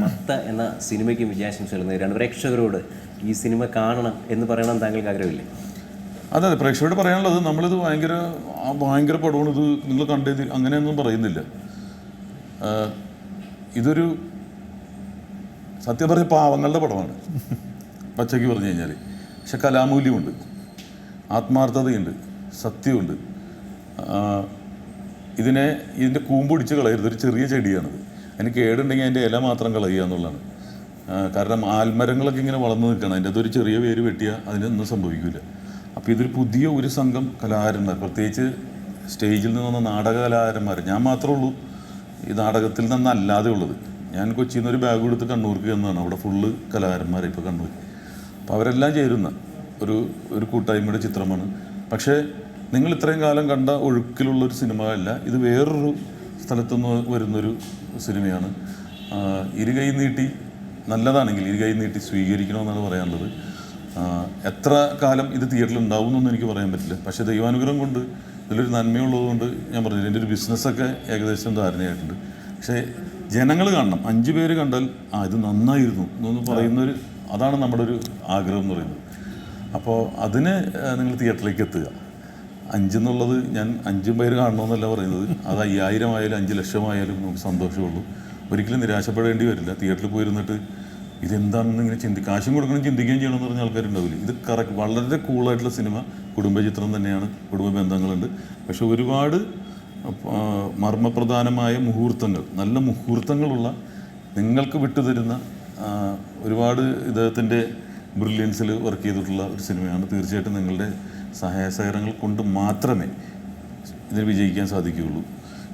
മത്ത എന്ന സിനിമയ്ക്കും വിജയാശംസകൾ നേരാണ്. പ്രേക്ഷകരോട് ഈ സിനിമ കാണണം എന്ന് പറയണം താങ്കൾക്ക് ആഗ്രഹമില്ലേ? അതെ, പ്രേക്ഷകരോട് പറയാനുള്ളത് നമ്മളിത് ഭയങ്കര പടമാണ്, ഇത് നിങ്ങൾ കണ്ടത് അങ്ങനെയൊന്നും പറയുന്നില്ല. ഇതൊരു സത്യം പറഞ്ഞ പാവങ്ങളുടെ പടമാണ് പച്ചയ്ക്ക് പറഞ്ഞു കഴിഞ്ഞാൽ. പക്ഷെ കലാമൂല്യമുണ്ട്, ആത്മാർത്ഥതയുണ്ട്, സത്യമുണ്ട്. ഇതിൻ്റെ കൂമ്പൊടിച്ച് കളയരുത്. ഒരു ചെറിയ ചെടിയാണിത്. അതിന് കേടുണ്ടെങ്കിൽ അതിൻ്റെ ഇല മാത്രം കളയുക എന്നുള്ളതാണ്. കാരണം ആൽമരങ്ങളൊക്കെ ഇങ്ങനെ വളർന്നു നിൽക്കണം. അതിൻ്റെ അതൊരു ചെറിയ വേര് വെട്ടിയാൽ അതിനൊന്നും സംഭവിക്കില്ല. അപ്പോൾ ഇതൊരു പുതിയ ഒരു സംഘം കലാകാരന്മാർ, പ്രത്യേകിച്ച് സ്റ്റേജിൽ നിന്ന് വന്ന നാടക കലാകാരന്മാർ. ഞാൻ മാത്രമേ ഉള്ളൂ ഈ നാടകത്തിൽ നിന്നല്ലാതെ ഉള്ളത്. ഞാൻ കൊച്ചിയിൽ നിന്ന് ഒരു ബാഗ് എടുത്ത് കണ്ണൂർക്ക് എന്നതാണ്. അവിടെ ഫുള്ള് കലാകാരന്മാർ ഇപ്പോൾ കണ്ണൂർ. അപ്പോൾ അവരെല്ലാം ചേരുന്ന ഒരു കൂട്ടായ്മയുടെ ചിത്രമാണ്. പക്ഷേ നിങ്ങൾ ഇത്രയും കാലം കണ്ട ഒഴുക്കിലുള്ളൊരു സിനിമ അല്ല ഇത്. വേറൊരു സ്ഥലത്തുനിന്ന് വരുന്നൊരു സിനിമയാണ്. ഇരുകൈ നീട്ടി, നല്ലതാണെങ്കിൽ ഇരുകൈ നീട്ടി സ്വീകരിക്കണമെന്നാണ് പറയാനുള്ളത്. എത്ര കാലം ഇത് തിയേറ്ററിൽ ഉണ്ടാവും എന്നൊന്നും എനിക്ക് പറയാൻ പറ്റില്ല. പക്ഷേ ദൈവാനുഗ്രഹം കൊണ്ട് ഇതിലൊരു നന്മയുള്ളതുകൊണ്ട് ഞാൻ പറഞ്ഞില്ല, എൻ്റെ ഒരു ബിസിനസ്സൊക്കെ ഏകദേശം ധാരണയായിട്ടുണ്ട്. പക്ഷേ ജനങ്ങൾ കാണണം. 5 പേര് കണ്ടാൽ ഇത് നന്നായിരുന്നു എന്നൊന്ന് പറയുന്നൊരു, അതാണ് നമ്മുടെ ഒരു ആഗ്രഹം എന്ന് പറയുന്നത്. അപ്പോൾ അതിന് നിങ്ങൾ തിയേറ്ററിലേക്ക് എത്തുക. 5 എന്നുള്ളത് ഞാൻ 5 പേര് കാണണമെന്നല്ല പറയുന്നത്. അത് 5000 ആയാലും 5 ലക്ഷമായാലും നമുക്ക് സന്തോഷമുള്ളൂ. ഒരിക്കലും നിരാശപ്പെടേണ്ടി വരില്ല. തിയേറ്ററിൽ പോയിരുന്നിട്ട് ഇതെന്താണെന്ന് ഇങ്ങനെ കാശും കൊടുക്കണം ചിന്തിക്കുകയും ചെയ്യണമെന്ന് പറഞ്ഞ ആൾക്കാരുണ്ടാവില്ല. ഇത് കറക്റ്റ് വളരെ കൂളായിട്ടുള്ള സിനിമ, കുടുംബചിത്രം തന്നെയാണ്, കുടുംബ ബന്ധങ്ങളുണ്ട്. പക്ഷെ ഒരുപാട് മർമ്മപ്രധാനമായ മുഹൂർത്തങ്ങൾ, നല്ല മുഹൂർത്തങ്ങളുള്ള, നിങ്ങൾക്ക് വിട്ടുതരുന്ന ഒരുപാട് ഇദ്ദേഹത്തിൻ്റെ ബ്രില്യൻസിൽ വർക്ക് ചെയ്തിട്ടുള്ള ഒരു സിനിമയാണ്. തീർച്ചയായിട്ടും നിങ്ങളുടെ സഹായ സഹകരണങ്ങൾ കൊണ്ട് മാത്രമേ ഇതിന് വിജയിക്കാൻ സാധിക്കുകയുള്ളൂ.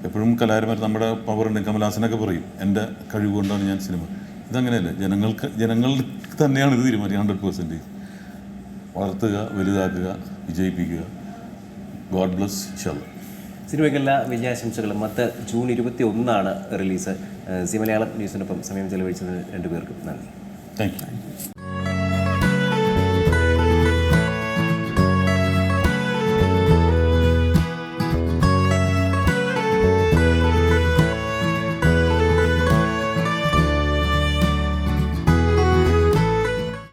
എപ്പോഴും കലാകാരന്മാർ നമ്മുടെ പവറുണ്ട്, കമലഹാസനൊക്കെ പറയും എൻ്റെ കഴിവ് കൊണ്ടാണ് ഞാൻ സിനിമ. ഇതങ്ങനെയല്ല, ജനങ്ങൾ തന്നെയാണ് ഇത് തീരുമാനിക്കുക. 100% വളർത്തുക, വലുതാക്കുക, വിജയിപ്പിക്കുക. ഗോഡ് ബ്ലസ് ഇൻഷാല്ലാ. സിനിമയ്ക്കെല്ലാ വിജയാശംസകളും. മത്ത ജൂൺ 21 റിലീസ്. സി മലയാളം ന്യൂസിനൊപ്പം സമയം ചെലവഴിച്ചത് 2 പേർക്കും നന്ദി. Thank you.